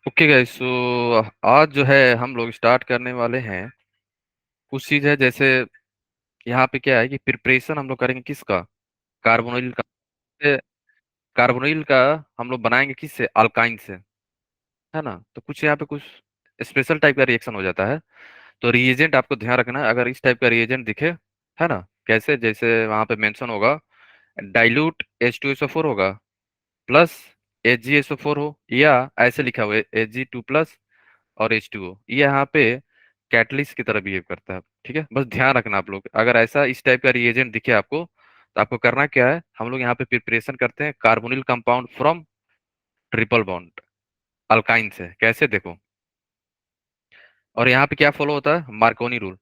Okay guys, सो आज जो है हम लोग स्टार्ट करने वाले हैं। कुछ चीज है जैसे यहाँ पे क्या है कि प्रिपरेशन हम लोग करेंगे किसका? कार्बोनिल का। कार्बोनिल का हम लोग बनाएंगे किससे? अल्काइन से, है ना? तो कुछ यहाँ पे कुछ स्पेशल टाइप का रिएक्शन हो जाता है। तो रिएजेंट आपको ध्यान रखना है, अगर इस टाइप का रिएजेंट दिखे, है ना, कैसे जैसे वहां पे मेंशन होगा, डाइल्यूट H2SO4 होगा प्लस HgSO4 हो, या ऐसे लिखा हुआ है Ag2+ और H2O, ये यहाँ पे कैटलिस्ट की तरह बिहेव करता है। ठीक है, बस ध्यान रखना आप लोग, अगर ऐसा इस टाइप का रिएजेंट दिखे आपको तो आपको करना क्या है, हम लोग यहाँ पे प्रिपरेशन करते हैं carbonyl compound from triple bond alkyne से। कैसे देखो, और यहाँ पे क्या फॉलो होता है? Markovnikov rule.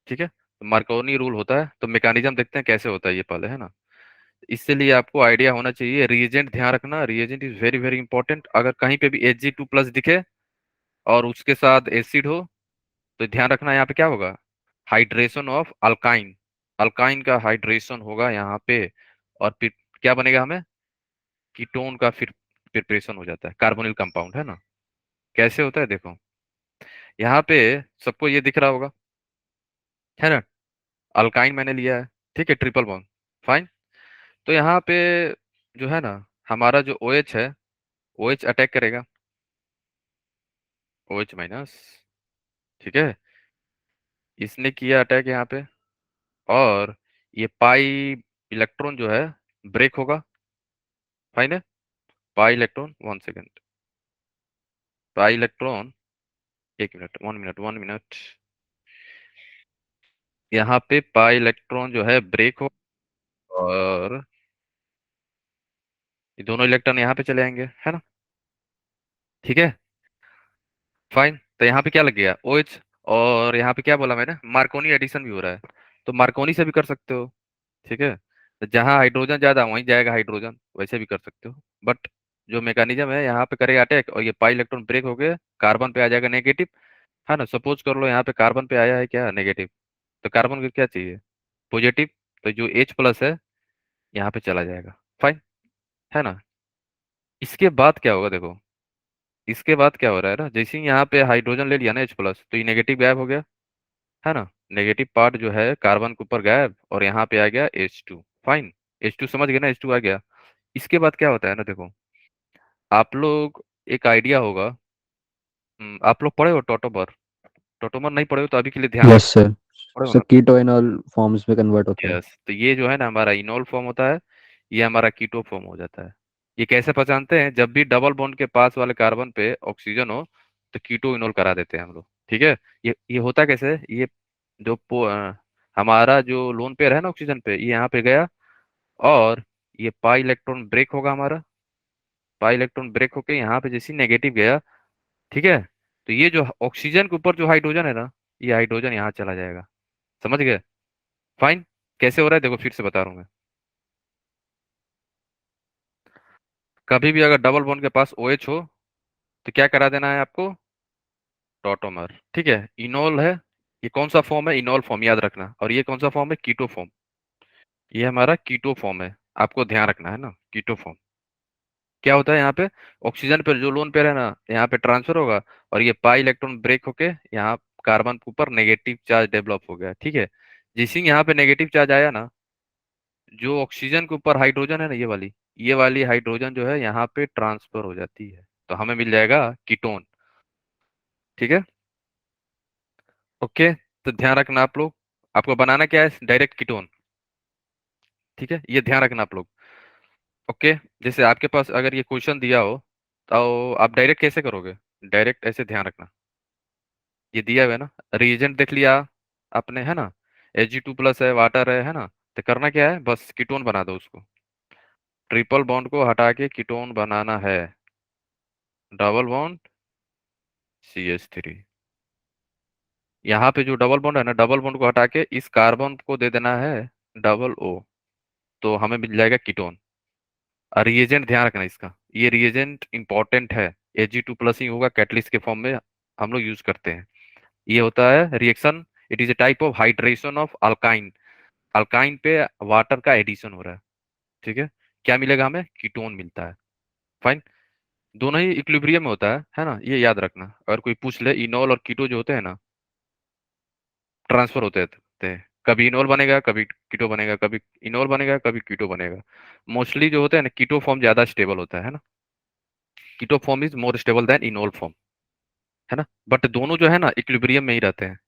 ठीक है, तो मार्कोनी रूल होता है, तो मैकेनिज्म देखते हैं कैसे होता है ये पहले, है ना? इसके लिए आपको आइडिया होना चाहिए, रिएजेंट ध्यान रखना, reagent is very very important. अगर कहीं पे भी Hg2+ दिखे और उसके साथ एसिड हो तो ध्यान रखना यहाँ पे क्या होगा? Hydration of alkyne. अल्काइन का हाइड्रेशन होगा यहाँ पे, और फिर क्या बनेगा हमें? कीटोन का फिर प्रिपरेशन हो जाता है, कार्बोनिल कंपाउंड, है ना? कैसे होता है देखो, यहाँ पे सबको ये दिख रहा होगा, है ना? अल्काइन मैंने लिया है, ठीक है, ट्रिपल बॉन्ड, फाइन। तो यहाँ पे जो है ना, हमारा जो OH है, OH अटैक करेगा, OH-, ठीक है, इसने किया अटैक यहाँ पे, और ये पाई इलेक्ट्रॉन जो है ब्रेक होगा, फाइन है। Pi electron, 1 second, pi electron, 1 minute, 1 minute, 1 minute, यहाँ पे पाई इलेक्ट्रॉन जो है ब्रेक हो, और ये दोनों इलेक्ट्रॉन यहाँ पे चले आएंगे, है ना? ठीक है, फाइन। तो यहाँ पे क्या लग गया? OH, और यहाँ पे क्या बोला मैंने? मार्कोनी एडिशन भी हो रहा है, तो मार्कोनी से भी कर सकते हो। ठीक है, तो जहाँ हाइड्रोजन ज्यादा वहीं जाएगा हाइड्रोजन, वैसे भी कर सकते हो, बट जो मैकेनिज्म है, यहाँ पे करेगा अटैक और ये पाई इलेक्ट्रॉन ब्रेक हो गए, कार्बन पे आ जाएगा नेगेटिव, है ना? सपोज कर लो यहाँ पे कार्बन पे आया है क्या? नेगेटिव। तो कार्बन को क्या चाहिए? पॉजिटिव। तो जो H+ है यहाँ पे चला जाएगा, फाइन, है ना? इसके बाद क्या होगा देखो, इसके बाद क्या हो रहा है ना, जैसे ही यहाँ पे हाइड्रोजन ले लिया ना H+, तो ये नेगेटिव गायब हो गया, है ना? नेगेटिव पार्ट जो है कार्बन के ऊपर गायब, और यहाँ पे आ गया H2, फाइन। H2 समझ गए ना, H2 आ गया। इसके बाद क्या होता है ना देखो, आप लोग, एक आइडिया होगा, आप लोग पढ़े हो टोटोमर? टोटोमर नहीं पढ़े हो तो अभी के लिए ध्यान यस रखना, सर। पढ़े हो सर ना? कीटोइनॉल फॉर्म्स में कन्वर्ट होता है। यस, तो ये जो है ना हमारा इनोल फॉर्म होता है, ये हमारा कीटो फॉर्म हो जाता है। ये कैसे पहचानते हैं? जब भी डबल बॉन्ड के पास वाले कार्बन पे ऑक्सीजन हो तो कीटो इनोल करा देते हैं हम लोग। ठीक है, ये होता कैसे है? ये जो हमारा जो लोन पेयर है ना ऑक्सीजन पे, ये यहाँ पे गया, और ये पाई इलेक्ट्रॉन ब्रेक होगा हमारा, पाई इलेक्ट्रॉन ब्रेक होके यहाँ पे जैसे नेगेटिव गया, ठीक है, तो ये जो ऑक्सीजन के ऊपर जो हाइड्रोजन है ना, ये हाइड्रोजन यहाँ चला जाएगा, समझ गए? फाइन। कैसे हो रहा है देखो, फिर से बता रहा हूँ मैं। कभी भी अगर डबल बॉन्ड के पास OH हो तो क्या करा देना है आपको? टॉटोमर। ठीक है, इनोल है, ये कौन सा फॉर्म है? इनोल फॉर्म, याद रखना। और ये कौन सा फॉर्म है? Keto form. ये हमारा कीटो फॉर्म है, आपको ध्यान रखना है ना, कीटो फॉर्म। क्या होता है यहाँ पे? ऑक्सीजन पर जो लोन पेयर है ना, यहाँ पे ट्रांसफर होगा, और ये पाई इलेक्ट्रॉन ब्रेक होके यहाँ कार्बन के ऊपर नेगेटिव चार्ज डेवलप हो गया, ठीक है। जैसे ही यहाँ पे नेगेटिव चार्ज आया ना, जो ऑक्सीजन के ऊपर हाइड्रोजन है ना, ये वाली हाइड्रोजन जो है यहाँ पे ट्रांसफर हो जाती है, तो हमें मिल जाएगा कीटोन। ठीक है, ओके। तो ध्यान रखना आप लोग, आपको बनाना क्या है? Direct ketone. ठीक है, ये ध्यान रखना आप लोग। ओके, जैसे आपके पास अगर ये क्वेश्चन दिया हो तो आप डायरेक्ट कैसे करोगे? डायरेक्ट ऐसे, ध्यान रखना, ये दिया हुआ है ना, रिएजेंट देख लिया आपने, है ना? Ag2+ है, वाटर है ना? तो करना क्या है, बस कीटोन बना दो उसको। ट्रिपल बॉन्ड को हटा के कीटोन बनाना है, डबल बॉन्ड CH3। यहाँ पे जो डबल बॉन्ड है ना, डबल बॉन्ड को हटा के इस कार्बन को दे देना है डबल O, तो हमें मिल जाएगा कीटोन। और रिएजेंट ध्यान रखना इसका, ये रिएजेंट इंपॉर्टेंट है, Ag2+ ही होगा, कैटलिस्ट के फॉर्म में हम लोग यूज करते हैं। ये होता है reaction, it is a type of hydration of alkyne. Alkyne पे वाटर का एडिशन हो रहा है, ठीक है। क्या मिलेगा हमें? कीटोन मिलता है, फाइन। दोनों ही इक्विलिब्रियम में होता है ना, ये याद रखना। अगर कोई पूछ ले, इनोल और कीटो जो होते हैं ना, ट्रांसफर होते हैं। कभी इनोल बनेगा, कभी कीटो बनेगा, कभी इनोल बनेगा, कभी कीटो बनेगा। मोस्टली जो होता है ना, कीटो फॉर्म ज्यादा स्टेबल होता है ना। Keto form is more stable than enol form, है ना। बट दोनों जो है ना इक्विलिब्रियम में ही रहते हैं।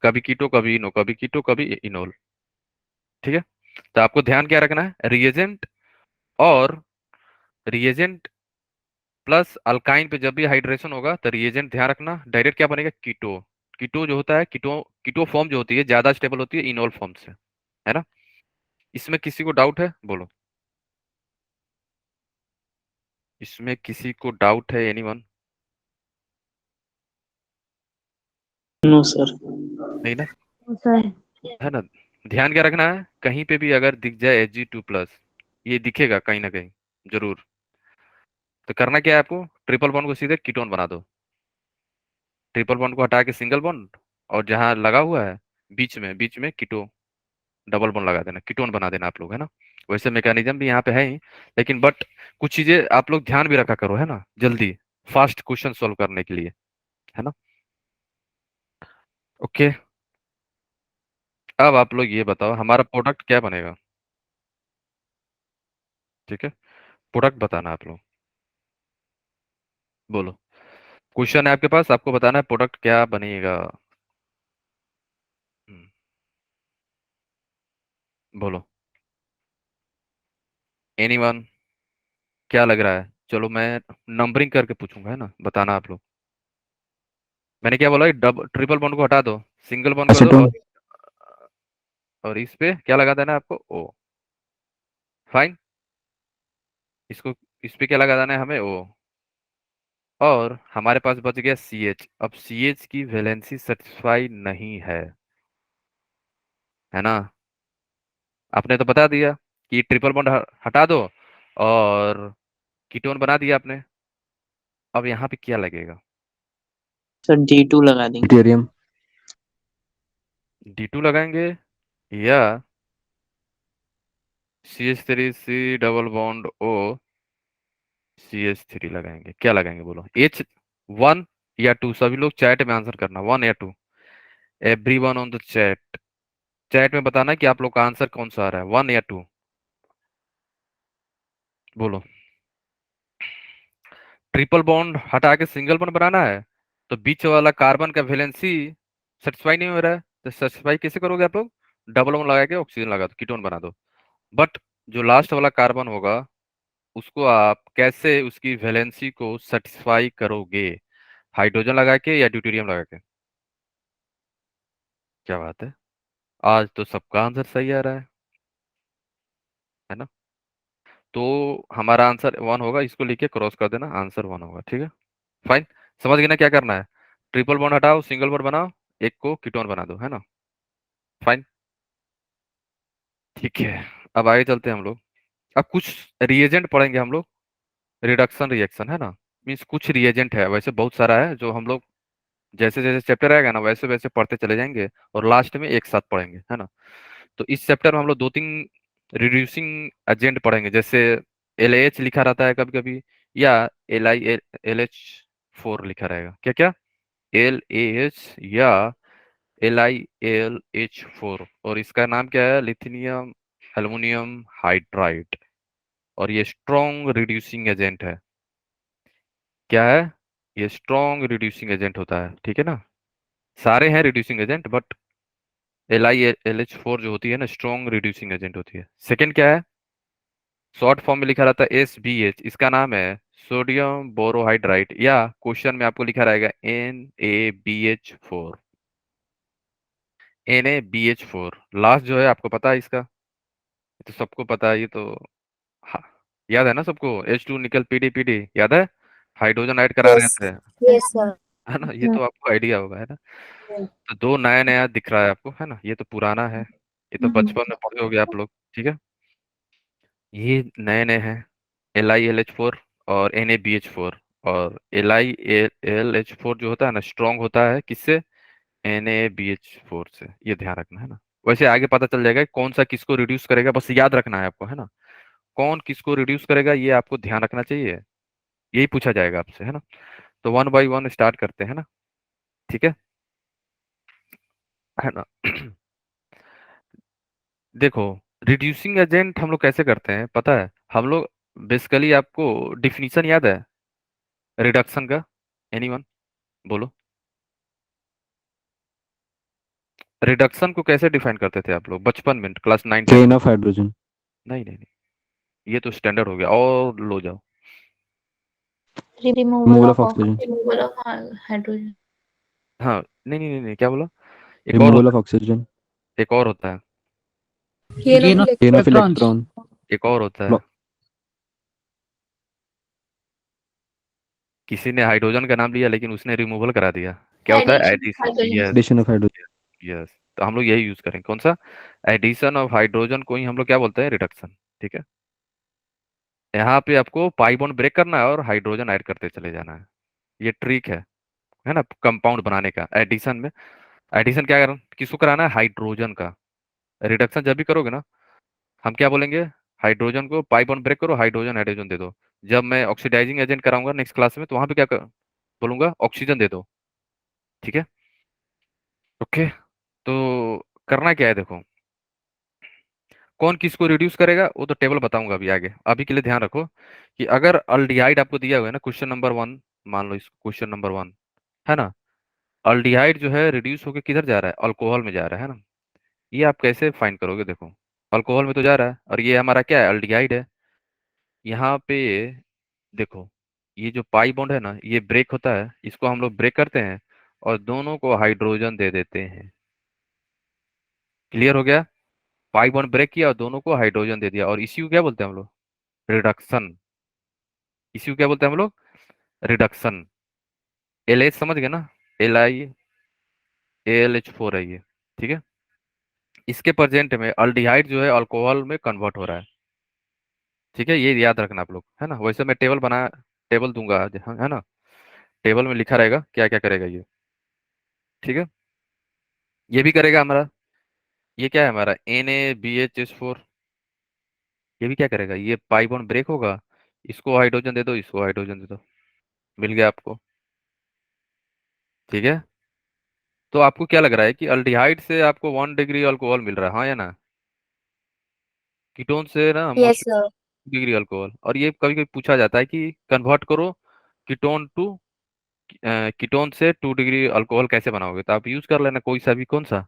कभी कीटो, कभी इनो, कभी कीटो, कभी इनोल। ठीक है। तो आपको ध्यान क्या रखना है, रिएजेंट और रिएजेंट प्लस अल्काइन पे जब भी हाइड्रेशन होगा तो रिएजेंट ध्यान रखना, डायरेक्ट क्या बनेगा, कीटो। कीटो जो होता है, कीटो कीटो फॉर्म जो होती है ज्यादा स्टेबल होती है इनोल फॉर्म से, है ना। इसमें किसी को डाउट है, बोलो। इसमें किसी को डाउट है, एनीवन? No sir. नहीं ना, सर। है ना। ध्यान क्या रखना है, कहीं पे भी अगर दिख जाए Hg2+, ये दिखेगा कहीं ना कहीं जरूर। तो करना क्या है आपको, ट्रिपल बॉन्ड को सीधे कीटोन बना दो। ट्रिपल बॉन्ड को हटा के सिंगल बॉन्ड, और जहां लगा हुआ है बीच में कीटो डबल बॉन्ड लगा देना, कीटोन बना देना आप लोग, है ना। वैसे मैकेनिज्म भी यहाँ पे है ही, लेकिन बट कुछ चीजें आप लोग ध्यान भी रखा करो, है ना, जल्दी फास्ट क्वेश्चन सॉल्व करने के लिए, है ना। ओके। अब आप लोग ये बताओ, हमारा प्रोडक्ट क्या बनेगा। ठीक है, प्रोडक्ट बताना आप लोग, बोलो। क्वेश्चन है आपके पास, आपको बताना है प्रोडक्ट क्या बनेगा। हम्म, बोलो। एनीवन? क्या लग रहा है, चलो मैं नंबरिंग करके पूछूंगा, है ना, बताना आप लोग। मैंने क्या बोला, डब ट्रिपल बॉन्ड को हटा दो, सिंगल बॉन्ड कर दो, एसीटोन। और इस पे क्या लगा देना है आपको, ओ। फाइन। इसको, इस पे क्या लगा देना है हमें, ओ। और हमारे पास बच गया CH। अब CH की वैलेंसी सेटिस्फाई नहीं है ना। आपने तो बता दिया कि ट्रिपल बॉन्ड हटा दो, और कीटोन बना दिया आपने। अब यहाँ पे क्या लगेगा, सर D2 लगा देंगे। ड्यूटेरियम। D2 लगाएंगे, या CH3C double bond O CH3 लगाएंगे, क्या लगाएंगे बोलो, H1 या 2? सभी लोग चैट में आंसर करना, 1 या 2। Every one on the chat, chat में बताना कि आप लोग का आंसर कौन सा आ रहा है, 1 या 2, बोलो। ट्रिपल बॉन्ड हटा के सिंगल बॉन्ड बनाना है, तो बीच वाला कार्बन का वैलेंसी सेटिस्फाई नहीं हो रहा है, तो सेटिस्फाई कैसे करोगे आप लोग, डबल बॉन्ड लगा के ऑक्सीजन लगा दो, कीटोन बना दो। बट जो लास्ट वाला कार्बन होगा, उसको आप कैसे उसकी वैलेंसी को सेटिस्फाई करोगे, हाइड्रोजन लगा के या ड्यूटेरियम लगा के? क्या बात है, आज तो सबका आंसर सही आ रहा है ना। तो हमारा आंसर 1 होगा, इसको लिख के क्रॉस कर देना, आंसर 1 होगा, ठीक है। फाइन। समझ गए ना क्या करना है, ट्रिपल बॉन्ड हटाओ, सिंगल बॉन्ड बनाओ, एक को कीटोन बना दो, है ना। फाइन। ठीक है, अब आगे चलते हैं हम लोग। अब कुछ रिएजेंट पढ़ेंगे हम लोग, रिडक्शन रिएक्शन, है ना। मीन्स कुछ रिएजेंट है, वैसे बहुत सारा है जो हम लोग जैसे जैसे चैप्टर आएगा ना वैसे वैसे पढ़ते चले जाएंगे, और लास्ट में एक साथ पढ़ेंगे, है ना। तो इस चैप्टर में हम लोग 2-3 रिड्यूसिंग एजेंट पढ़ेंगे, जैसे LAH लिखा रहता है कभी कभी, या LiLH4 लिखा रहेगा, क्या क्या, LAH या LiLH4, और इसका नाम क्या है, लिथियम एल्युमिनियम हाइड्राइड। और ये स्ट्रॉन्ग रिड्यूसिंग एजेंट है। क्या है, ये स्ट्रॉन्ग रिड्यूसिंग एजेंट होता है, ठीक है ना। सारे हैं रिड्यूसिंग एजेंट, बट LiLH4 जो होती है ना, स्ट्रॉन्ग रिड्यूसिंग एजेंट होती है। सेकंड क्या है, शॉर्ट फॉर्म में लिखा रहता है SBH, इसका नाम है सोडियम बोरोहाइड्राइड, या क्वेश्चन में आपको लिखा रहेगा NaBH4। NaBH4 लास्ट जो है, आपको पता है इसका, ये तो सबको पता है, ये तो हाँ, याद है ना सबको, H2 निकल PD याद है, हाइड्रोजन ऐड करा रहे यस। थे, यस सर। है ना, ये तो आपको आइडिया होगा, है ना। तो दो नया नया दिख रहा है आपको, है ना, ये तो पुराना है, ये तो बचपन में पढ़े होगे आप लोग, ठीक है। ये नए नए हैं, LiLH4 और NaBH4। और LiLH4 जो होता है ना, स्ट्रॉन्ग होता है किससे, NaBH4 से, ये ध्यान रखना, है ना। वैसे आगे पता चल जाएगा कि कौन सा किसको रिड्यूस करेगा, बस याद रखना है आपको, है ना। कौन किसको रिड्यूस करेगा ये आपको ध्यान रखना चाहिए, यही पूछा जाएगा आपसे, है ना। तो वन बाई वन स्टार्ट करते हैं ना, ठीक है ना। देखो, रिड्यूसिंग एजेंट हम लोग कैसे करते हैं पता है, हम लोग बेसिकली, आपको डिफिनीशन याद है रिडक्शन का? एनीवन, बोलो। रिडक्शन को कैसे डिफाइन करते थे आप लोग बचपन में, क्लास 9 10 चेन में? Of hydrogen. नहीं नहीं नहीं, ये तो स्टैंडर्ड हो गया, और लो जाओ। Removal removal of of oxygen. Removal of hydrogen. हाँ, नहीं नहीं नहीं नहीं, क्या बोला? एक और रिमूवल होता ऑफ ऑक्सीजन। है, एक और होता है, gain of chain of electrons. Electron. एक और होता है। किसी ने हाइड्रोजन का नाम लिया लेकिन उसने रिमूवल करा दिया, क्या होता है? Addition addition. Hydrogen. Yes, addition of hydrogen. Yes. तो हम लोग यही यूज करेंगे, कौन सा? एडिशन ऑफ हाइड्रोजन को ही हम लोग क्या बोलते हैं? रिडक्शन। ठीक है, यहाँ पे आपको पाई बॉन्ड ब्रेक करना है और हाइड्रोजन ऐड करते चले जाना है। ये ट्रिक है ना, कंपाउंड बनाने का। एडिशन में, एडिशन क्या करना, किसको कराना है? हाइड्रोजन का। रिडक्शन जब भी करोगे ना, हम क्या बोलेंगे? हाइड्रोजन को पाई बॉन्ड ब्रेक करो, हाइड्रोजन हाइड्रोजन दे दो। जब मैं ऑक्सीडाइजिंग एजेंट कराऊंगा नेक्स्ट क्लास में, तो वहां पे बोलूंगा? ऑक्सीजन दे दो। ठीक है, ओके। तो करना क्या है देखो, कौन किसको रिड्यूस करेगा वो तो टेबल बताऊंगा अभी आगे। अभी के लिए ध्यान रखो कि अगर अल्डिहाइड आपको दिया हुआ है ना, क्वेश्चन नंबर 1, मान लो इस क्वेश्चन नंबर 1, है ना, अल्डिहाइड जो है रिड्यूस होकर किधर जा रहा है? अल्कोहल में जा रहा है ना। ये आप कैसे फाइंड करोगे? देखो, अल्कोहल में तो जा रहा है, और ये हमारा क्या है? अल्डिहाइड है। यहाँ पे देखो, ये जो पाई बॉन्ड है ना, ये ब्रेक होता है, इसको हम लोग ब्रेक करते हैं और दोनों को हाइड्रोजन दे देते हैं। क्लियर हो गया? पाई बॉन्ड ब्रेक किया और दोनों को हाइड्रोजन दे दिया, और इसी को क्या बोलते हैं हम लोग? रिडक्शन। इसी को क्या बोलते हैं हम लोग? रिडक्शन। एल एच समझ गए ना? LiAlH4 है ये। ठीक है, इसके प्रेजेंट में अल्डिहाइड जो है अल्कोहल में कन्वर्ट हो रहा है। ठीक है, ये याद रखना आप लोग, है ना। वैसे मैं टेबल दूंगा आज, हाँ, है ना। टेबल में लिखा रहेगा क्या क्या करेगा ये। ठीक है, ये भी करेगा हमारा, ये क्या है हमारा? NaBHS4। ये भी क्या करेगा? ये पाई बॉन्ड ब्रेक होगा, इसको हाइड्रोजन दे दो, इसको हाइड्रोजन दे दो, मिल गया आपको। ठीक है, तो आपको क्या लग रहा है कि अल्डिहाइड से आपको 1 डिग्री अल्कोहल मिल रहा है, हाँ या ना? कीटोन से ना yes most sir. Degree alcohol. और ये कभी कभी पूछा जाता है कि कन्वर्ट करो कीटोन टू, कीटोन से 2 डिग्री अल्कोहल कैसे बनाओगे? तो आप यूज कर लेना कोई सा भी, कौन सा?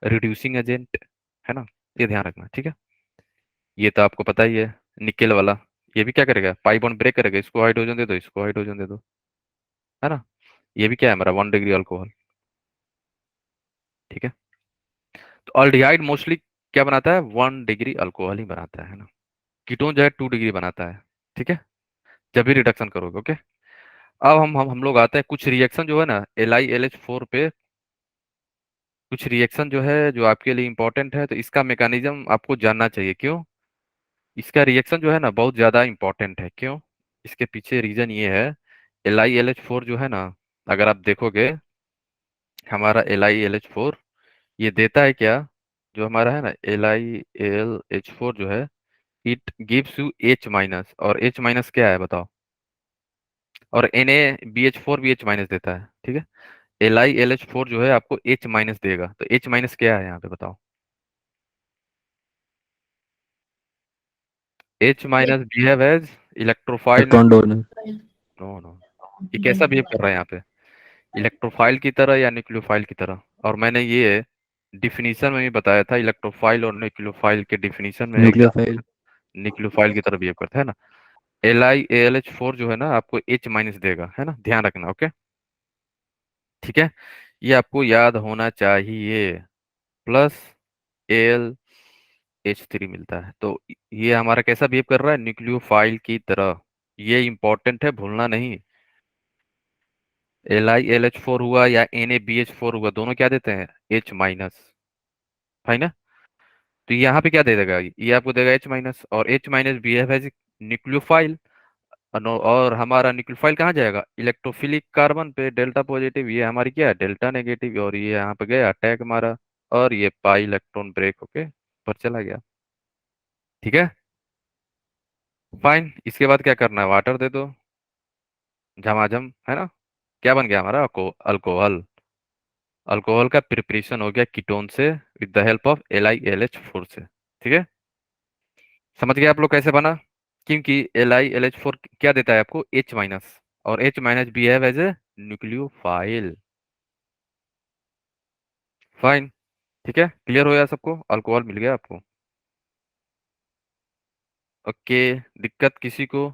रिड्यूसिंग एजेंट, है ना। ये ध्यान रखना, ठीक है। ये तो आपको पता ही है, निकेल वाला। ये भी क्या करेगा? पाई बॉन्ड ब्रेक करेगा, इसको हाइड्रोजन दे दो, इसको हाइड्रोजन दे दो, है ना। ये भी क्या है हमारा? 1 डिग्री अल्कोहल। ठीक है, तो अल्डिहाइड मोस्टली क्या बनाता है? 1 डिग्री अल्कोहल ही बनाता है ना। कीटोन जो है 2 डिग्री बनाता है। ठीक है, जब भी रिडक्शन करोगे, ओके। अब हम लोग आते हैं कुछ रिएक्शन जो है ना LiLH4 पे, कुछ रिएक्शन जो है जो आपके लिए इंपॉर्टेंट है, तो इसका मैकेनिज्म आपको जानना चाहिए। क्यों? इसका रिएक्शन जो है ना बहुत ज्यादा इंपॉर्टेंट है। क्यों? इसके पीछे रीजन ये है, LiLH4 जो है ना, अगर आप देखोगे, हमारा LiLH4 ये देता है क्या? जो हमारा है ना LiLH4 जो है, इट गिव्स यू H-, और H- क्या है बताओ? और NaBH4 भी H- देता है। ठीक है, LiLH4 जो है आपको H- देगा, तो H- क्या है यहाँ पे बताओ? H- behave as electrophile. Electron donor. No no, ये कैसा बिहेव कर रहा है यहाँ पे? इलेक्ट्रोफाइल की तरह या न्यूक्लियोफाइल की तरह? और मैंने ये डिफिनीशन में भी बताया था, इलेक्ट्रोफाइल और न्यूक्लियोफाइल के डिफिनीशन में एग्जाम्पल, न्यूक्लियोफाइल। न्यूक्लियोफाइल की तरह बिहेव करता है ना। LiAlH4 जो है ना आपको H- देगा, है ना, ध्यान रखना, ओके। ठीक है, ये आपको याद होना चाहिए। प्लस AlH3 मिलता है, तो ये हमारा कैसा बिहेव कर रहा है? न्यूक्लियोफाइल की तरह। ये इंपॉर्टेंट है, भूलना नहीं। LiLH4 हुआ या NaBH4 हुआ, दोनों क्या देते हैं? H-, है ना। तो यहाँ पे क्या दे देगा? ये आपको देगा H-, और H- बिहेव एज न्यूक्लियोफाइल। और हमारा न्यूक्लियोफाइल कहाँ जाएगा? इलेक्ट्रोफिलिक कार्बन पे, डेल्टा पॉजिटिव। ये हमारी क्या है? Delta negative. और ये यहाँ पे गया अटैक मारा, और ये पाई इलेक्ट्रॉन ब्रेक होके पर चला गया। ठीक है, फाइन। इसके बाद क्या करना है? वाटर दे दो, झमाझम, है ना। क्या बन गया हमारा? अल्कोहल। अल्कोहल का प्रिपरेशन हो गया कीटोन से with the help of LiLH4 से। ठीक है, समझ गए आप लोग कैसे बना? क्योंकि LiLH4 क्या देता है आपको? H-, और H- behave as a nucleophile. Fine, ठीक है, क्लियर हो गया सबको? अल्कोहल मिल गया आपको। ओके, दिक्कत किसी को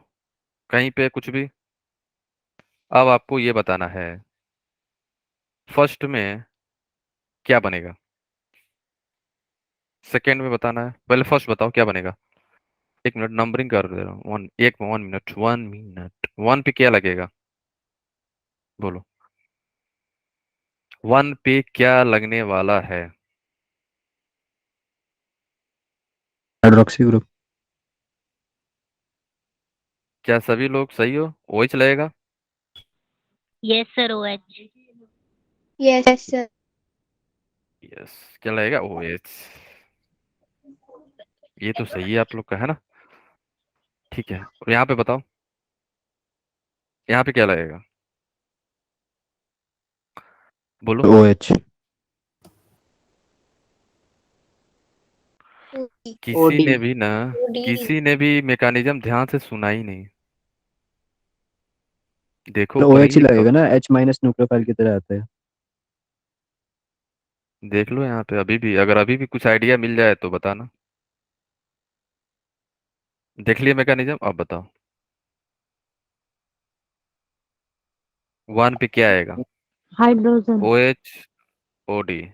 कहीं पे कुछ भी? अब आपको ये बताना है फर्स्ट में क्या बनेगा, सेकेंड में बताना है। पहले फर्स्ट बताओ क्या बनेगा। एक मिनट, नंबरिंग कर दे रहा हूँ। 1 मिनट, 1 मिनट। 1 पे क्या लगेगा? बोलो, 1 पे क्या लगने वाला है? Hydroxy group. क्या सभी लोग सही हो? OH लगेगा। Yes sir, OH। Yes sir. Yes, क्या लगेगा? OH। ये तो सही है आप लोग का, है ना। ठीक है, और यहाँ पे बताओ, यहाँ पे क्या लगेगा? बोलो। OH। किसी OD। ने भी ना, OD। किसी ने भी मैकेनिज्म ध्यान से सुना ही नहीं। देखो तो ऊपर OH ही ही लिखा लगेगा हुआ ना, H- न्यूक्लियोफाइल की तरह आता है। है। देख लो यहाँ पे, अभी भी अगर अभी भी कुछ आइडिया मिल जाए तो बताना। देख लिया मैकेनिज्म, अब बताओ 1 पे क्या आएगा? हाइड्रोजन। OH OD।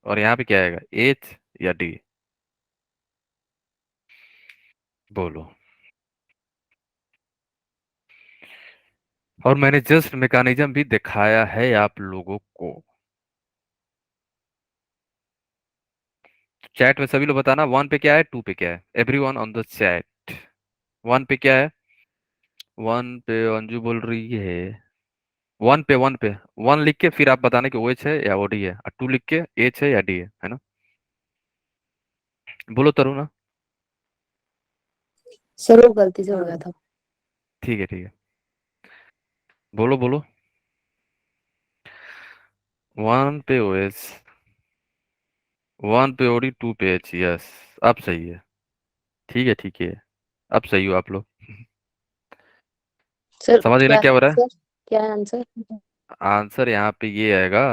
और यहाँ पे क्या आएगा? H या D? बोलो। और मैंने जस्ट मैकेनिज्म भी दिखाया है आप लोगों को। चैट में सभी लोग बताना 1 पे क्या है, 2 पे क्या है। एवरीवन ऑन द चैट, 1 पे क्या है? 1 पे अंजू बोल रही है 1 पे 1 लिख के फिर आप बताना कि OH है या OD है, और 2 लिख के H है या D है ना। बोलो तरुणा। सर वो गलती से हो गया था। ठीक है, ठीक है, बोलो बोलो। 1 पे OH, 1 पे OD, 2 पे H। यस, अब सही है। ठीक है, ठीक है, अब सही हो आप लोग। सर समझ गए ना क्या क्या हो रहा है? आंसर? क्या आंसर? आंसर यहाँ पे ये आएगा।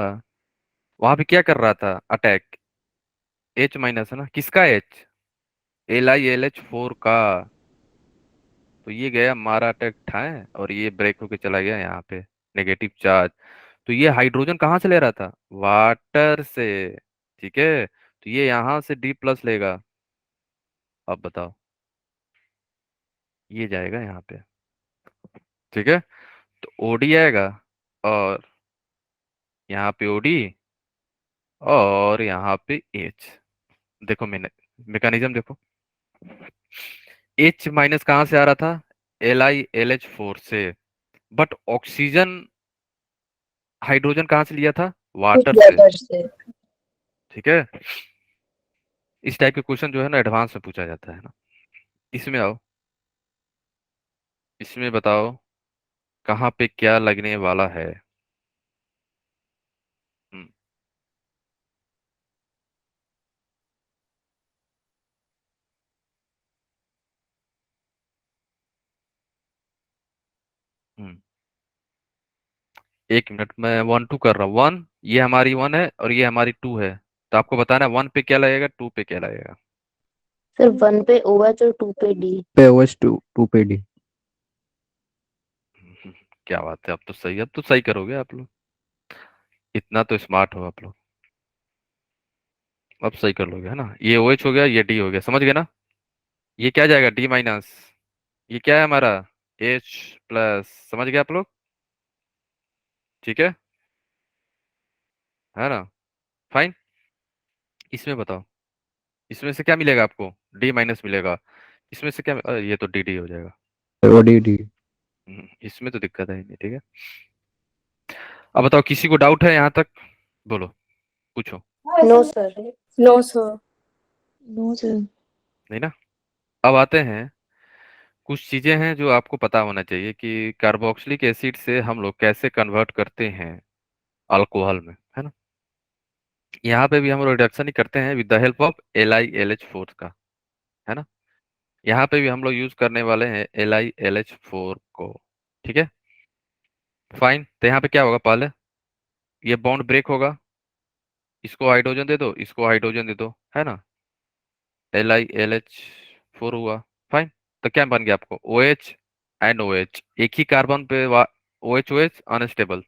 वहां पे क्या कर रहा था अटैक? H- है ना, किसका H? LiLH4 का। तो ये गया मारा अटैक ठाए, और ये ब्रेक होके चला गया यहाँ पे, नेगेटिव चार्ज। तो ये हाइड्रोजन कहाँ से ले रहा था? वाटर से। ठीक है, तो ये यहाँ से D+ लेगा। अब बताओ, ये जाएगा यहाँ पे। ठीक है, तो OD आएगा, और यहाँ पे OD, और यहाँ पे H। देखो मैंने मैकेनिज्म देखो, H- कहाँ से आ रहा था? LiLH4 से। बट ऑक्सीजन हाइड्रोजन कहाँ से लिया था? कुछ वाटर से। लेटर से। ठीक है, इस टाइप के क्वेश्चन जो है ना एडवांस में पूछा जाता है ना। इसमें आओ, इसमें बताओ कहाँ पे क्या लगने वाला है। हम्म। हम्म। 1 मिनट, मैं 1 2 कर रहा हूँ। 1, ये हमारी 1 है और ये हमारी 2 है। तो आपको बताना है 1 पे क्या लगेगा, 2 पे क्या लगेगा। सर 1 पे OH और 2 पे D। पे OH, 2 पे D। क्या बात है, अब तो सही, अब तो सही करोगे आप लोग। इतना तो स्मार्ट हो आप लोग, अब सही कर लोगे, है ना। ये OH हो गया, ये D हो गया, समझ गए ना। ये क्या जाएगा? D-। ये क्या है हमारा? H+। समझ गए आप लोग? ठीक है ना। फाइन, इसमें बताओ, इसमें से क्या मिलेगा आपको? D- मिलेगा। इसमें से क्या ये तो DD हो जाएगा। ODD। इसमें तो दिक्कत है नहीं। ठीक है, अब बताओ किसी को डाउट है यहाँ तक? बोलो, पूछो। No sir. No sir. No sir. नहीं ना। अब आते हैं कुछ चीजें हैं जो आपको पता होना चाहिए कि कार्बोक्सिलिक एसिड से हम लोग कैसे कन्वर्ट करते हैं अल्कोहल में, है ना। यहाँ पे भी हम लोग रिडक्शन ही करते हैं with the help of LiLH4 का, है ना। यहाँ पे भी हम लोग यूज करने वाले हैं LiLH4 को, ठीक है। फाइन, तो यहाँ पे क्या होगा, पहले ये बॉन्ड ब्रेक होगा, इसको हाइड्रोजन दे दो, इसको हाइड्रोजन दे दो, है ना। LiLH4 हुआ। फाइन, तो क्या बन गया आपको OH एंड OH, एक ही कार्बन पे OH OH अनस्टेबल,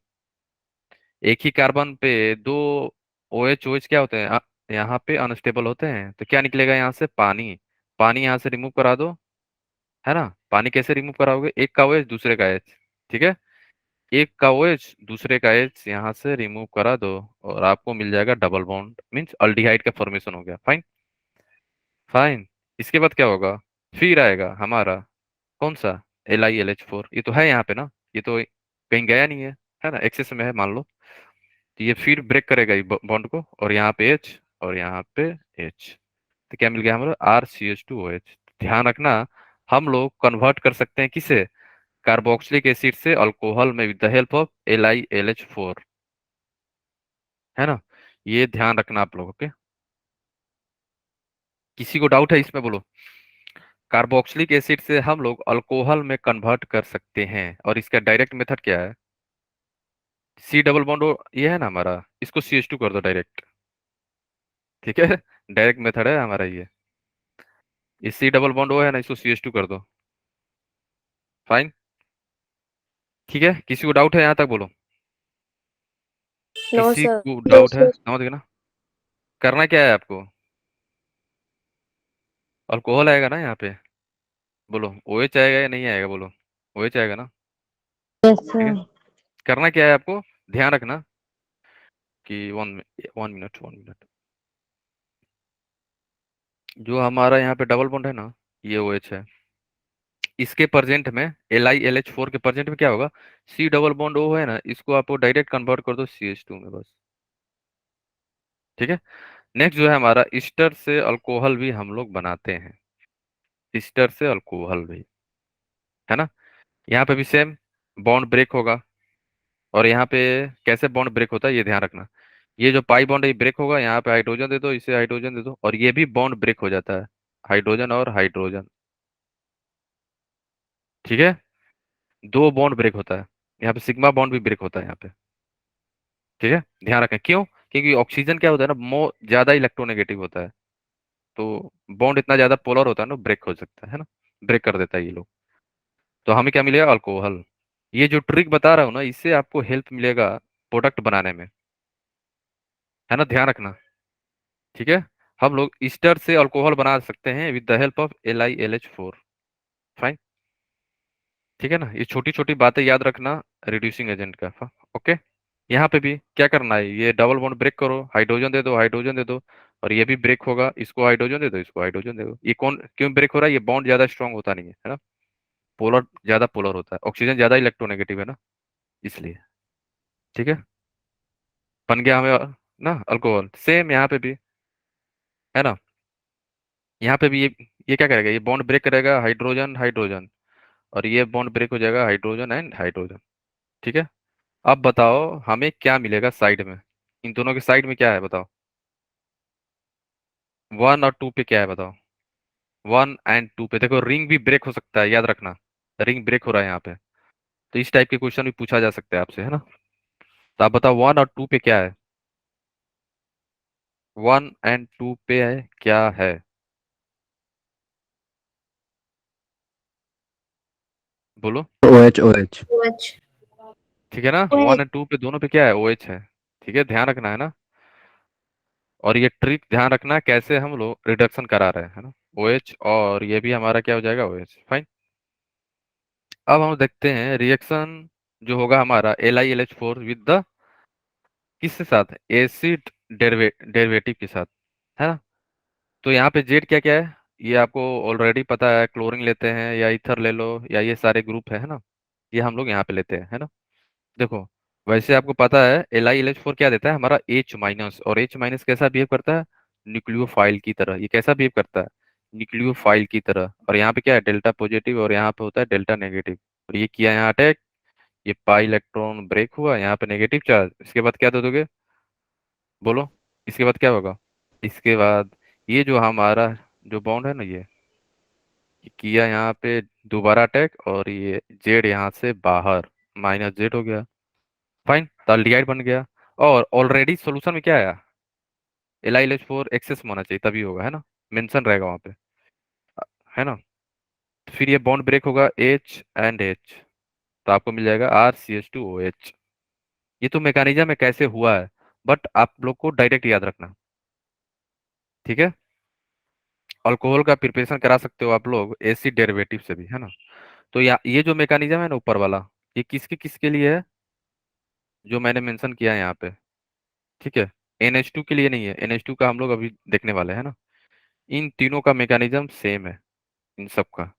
एक ही कार्बन पे दो OH OH क्या होते हैं, यहाँ पे अनस्टेबल होते हैं। तो क्या निकलेगा यहाँ से, पानी। पानी यहाँ से रिमूव करा दो, है ना। पानी कैसे रिमूव कराओगे, एक का OH दूसरे का H, ठीक है। एक का OH दूसरे का H यहाँ से रिमूव करा दो और आपको मिल जाएगा डबल बॉन्ड, मीन्स अल्डिहाइड का फॉर्मेशन हो गया। फाइन। फाइन, इसके बाद क्या होगा, फिर आएगा हमारा कौन सा, LiLH4, ये तो है यहाँ पे ना, ये तो कहीं गया नहीं है ना, एक्सेस में है मान लो। तो ये फिर ब्रेक करेगा बॉन्ड को, और यहाँ पे H और यहाँ पे H, तो क्या मिल गया हमारा RCH2OH। ध्यान रखना, हम लोग कन्वर्ट कर सकते हैं किसे, कार्बोक्सिलिक एसिड से अल्कोहल में with the help of LiLH4, है ना। ये ध्यान रखना आप लोग, ओके। किसी को डाउट है इसमें, बोलो। कार्बोक्सिलिक एसिड से हम लोग अल्कोहल में कन्वर्ट कर सकते हैं, और इसका डायरेक्ट मेथड क्या है, C डबल बॉन्ड, ये है ना हमारा, इसको CH2 कर दो डायरेक्ट, ठीक है। डायरेक्ट मेथड है हमारा ये C डबल बॉन्ड है ना, इसको CH2 कर दो। फाइन, ठीक है। किसी को डाउट है यहाँ तक, बोलो। नो किसी सर। को डाउट है, समझ गए ना। करना क्या है आपको, अल्कोहल आएगा ना यहाँ पे, बोलो OH आएगा या नहीं आएगा, बोलो OH आएगा ना, Yes, ठीक है। sir. करना क्या है आपको, ध्यान रखना कि 1 मिनट जो हमारा यहाँ पे डबल बॉन्ड है ना, ये OH है, इसके प्रेजेंट में LiLH4 के प्रेजेंट में क्या होगा, C डबल बॉन्ड O है ना, इसको आपको डायरेक्ट कन्वर्ट कर दो CH2 में, बस, ठीक है। नेक्स्ट जो है हमारा, ईस्टर से अल्कोहल भी हम लोग बनाते हैं, ईस्टर से अल्कोहल भी, है ना। यहाँ पे भी सेम बॉन्ड ब्रेक होगा, और यहाँ पे कैसे बॉन्ड ब्रेक होता है ये ध्यान रखना। ये जो पाई बॉन्ड है ये ब्रेक होगा, यहाँ पे हाइड्रोजन दे दो, इसे हाइड्रोजन दे दो, और ये भी बॉन्ड ब्रेक हो जाता है, हाइड्रोजन और हाइड्रोजन, ठीक है। दो बॉन्ड ब्रेक होता है, यहाँ पे सिग्मा बॉन्ड भी ब्रेक होता है यहाँ पे, ठीक है। ध्यान रखें, क्यों, क्योंकि ऑक्सीजन क्या होता है ना, मो ज्यादा इलेक्ट्रोनेगेटिव होता है, तो बॉन्ड इतना ज्यादा पोलर होता है ना, ब्रेक हो सकता है ना, ब्रेक कर देता है ये लोग। तो हमें क्या मिलेगा, अल्कोहल। ये जो ट्रिक बता रहा हूँ ना, इससे आपको हेल्प मिलेगा प्रोडक्ट बनाने में, है ना, ध्यान रखना, ठीक है। हम लोग ईस्टर से अल्कोहल बना सकते हैं with the help of LiLH4। Fine, ठीक है ना। ये छोटी छोटी बातें याद रखना रिड्यूसिंग एजेंट का, ओके। यहाँ पे भी क्या करना है, ये डबल बॉन्ड ब्रेक करो, हाइड्रोजन दे दो, हाइड्रोजन दे दो, और ये भी ब्रेक होगा, इसको हाइड्रोजन दे दो, इसको हाइड्रोजन दे दो। ये कौन क्यों ब्रेक हो रहा है, ये बॉन्ड ज्यादा स्ट्रांग होता नहीं है ना, पोलर ज्यादा पोलर होता है, ऑक्सीजन ज्यादा इलेक्ट्रोनेगेटिव है ना, इसलिए, ठीक है। बन गया हमें ना अल्कोहल। सेम यहाँ पे भी, है ना। यहाँ पे भी ये क्या करेगा, ये बॉन्ड ब्रेक करेगा, हाइड्रोजन हाइड्रोजन, और ये बॉन्ड ब्रेक हो जाएगा हाइड्रोजन एंड हाइड्रोजन, ठीक है। अब बताओ हमें क्या मिलेगा साइड में, इन दोनों के साइड में क्या है बताओ, 1 और 2 पे क्या है बताओ। 1 और 2 पे देखो, रिंग भी ब्रेक हो सकता है, याद रखना, रिंग ब्रेक हो रहा है यहाँ पे, तो इस टाइप के क्वेश्चन भी पूछा जा सकता है आपसे, है ना। तो आप बताओ 1 और 2 पे क्या है, 1 और 2 पे है क्या है, बोलो। OH OH। OH। ठीक है ना, 1 और 2 पे दोनों पे क्या है, OH है, ठीक है, ध्यान रखना, है ना। और ये ट्रिक ध्यान रखना कैसे हम लोग रिडक्शन करा रहे हैं, है ना, OH, और ये भी हमारा क्या हो जाएगा, OH। फाइन, अब हम देखते हैं रिएक्शन जो होगा हमारा LiLH4 विद द किसके साथ, एसिड डेरिवेटिव के साथ, है ना। तो यहाँ पे जेड क्या क्या है, ये आपको ऑलरेडी पता है, क्लोरीन लेते हैं या ईथर ले लो, या ये सारे ग्रुप है ना, ये हम लोग यहाँ पे लेते हैं, है ना। देखो, वैसे आपको पता है LiLH4 क्या देता है हमारा H-, और H- कैसा बिहेव करता है, न्यूक्लियोफाइल की तरह, ये कैसा बिहेव करता है, न्यूक्लियोफाइल की तरह। और यहाँ पे क्या है, डेल्टा पॉजिटिव, और यहाँ पे होता है डेल्टा नेगेटिव। और ये किया यहाँ अटैक, ये पाई इलेक्ट्रॉन ब्रेक हुआ, यहाँ पे नेगेटिव चार्ज। इसके बाद क्या दे दोगे, बोलो, इसके बाद क्या होगा। इसके बाद ये जो हमारा जो बॉन्ड है ना, ये किया यहाँ पे दोबारा अटैक, और ये जेड यहाँ से बाहर, माइनस जेड हो गया। फाइन, तो अल्डिहाइड बन गया। और ऑलरेडी सोल्यूशन में क्या आया, LiLH4 एक्सेस में होना चाहिए, तभी होगा, है ना, मेंशन रहेगा वहां पे, है ना। तो फिर ये बॉन्ड ब्रेक होगा H एंड H, तो आपको मिल जाएगा RCH2OH। ये तो मैकेनिज्म है कैसे हुआ है, बट आप लोग को डायरेक्ट याद रखना, ठीक है। अल्कोहल का प्रिपरेशन करा सकते हो आप लोग एसिड डेरिवेटिव से भी, है ना। तो ये जो मैकेनिज्म है ना ऊपर वाला, ये किसके किसके लिए है, जो मैंने मेंशन किया है यहाँ पे, ठीक है। NH2 के लिए नहीं है, NH2 का हम लोग अभी देखने वाले हैं ना। इन तीनों का मैकेनिज्म सेम है, इन सब का।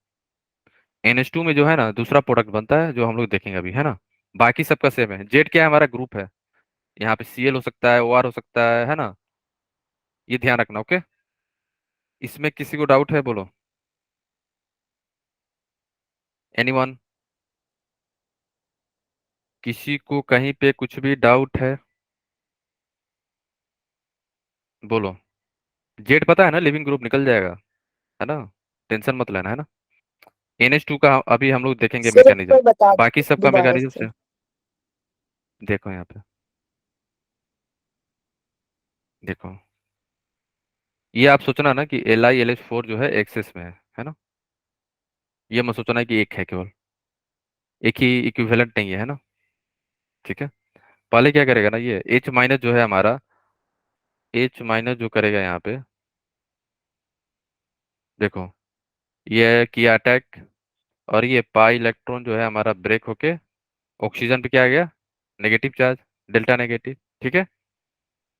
NH2 में जो है ना दूसरा प्रोडक्ट बनता है, जो हम लोग देखेंगे अभी, है ना। बाकी सबका सेम है। जेड क्या है, हमारा ग्रुप है। यहाँ पे Cl हो सकता है, OR हो सकता है ना। ये ध्यान रखना, ओके। इसमें किसी को डाउट है, बोलो, एनीवन, किसी को कहीं पे कुछ भी डाउट है, बोलो। जेड पता है ना, लिविंग ग्रुप निकल जाएगा, है ना, टेंशन मत लेना, है ना। NH2 का अभी हम लोग देखेंगे सर एक मैकेनिज्म। बार बता बाकी दो सबका दोबारा मैकेनिज्म से। से देखो, यहाँ पे देखो, ये आप सोचना ना कि LiLH4 जो है एक्सेस में है ना। ये मत सोचना कि एक है केवल, एक ही इक्विवेलेंट नहीं है ना, ठीक है। पहले क्या करेगा ना, ये H माइनस जो है हमारा, H माइनस जो करेगा यहाँ पे, देखो, ये किया अटैक, और ये पाई इलेक्ट्रॉन जो है हमारा ब्रेक होके ऑक्सीजन पे क्या आ गया, नेगेटिव चार्ज, डेल्टा नेगेटिव, ठीक है।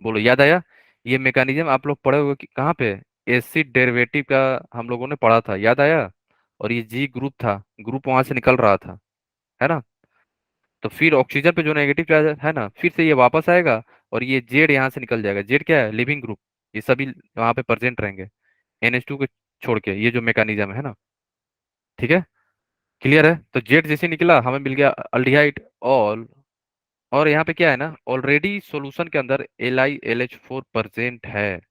बोलो, याद आया। ये मैकेनिज्म आप लोग पढ़े हुए कहाँ पे, एसिड डेरिवेटिव का हम लोगों ने पढ़ा था, याद आया। और ये जी ग्रुप था, ग्रुप वहां से निकल रहा था, है ना। तो फिर ऑक्सीजन पे जो नेगेटिव चार्ज है ना, फिर से ये वापस आएगा, और ये जेड यहाँ से निकल जाएगा। जेड क्या है, लिविंग ग्रुप, ये सभी वहां पे प्रेजेंट रहेंगे, NH2 को छोड़ के। ये जो मैकेनिज्म है ना, ठीक है, क्लियर है। तो जेड जैसे निकला, हमें मिल गया अल्डिहाइड। और यहाँ पे क्या है ना, ऑलरेडी सॉल्यूशन के अंदर LiLH4 प्रेजेंट है,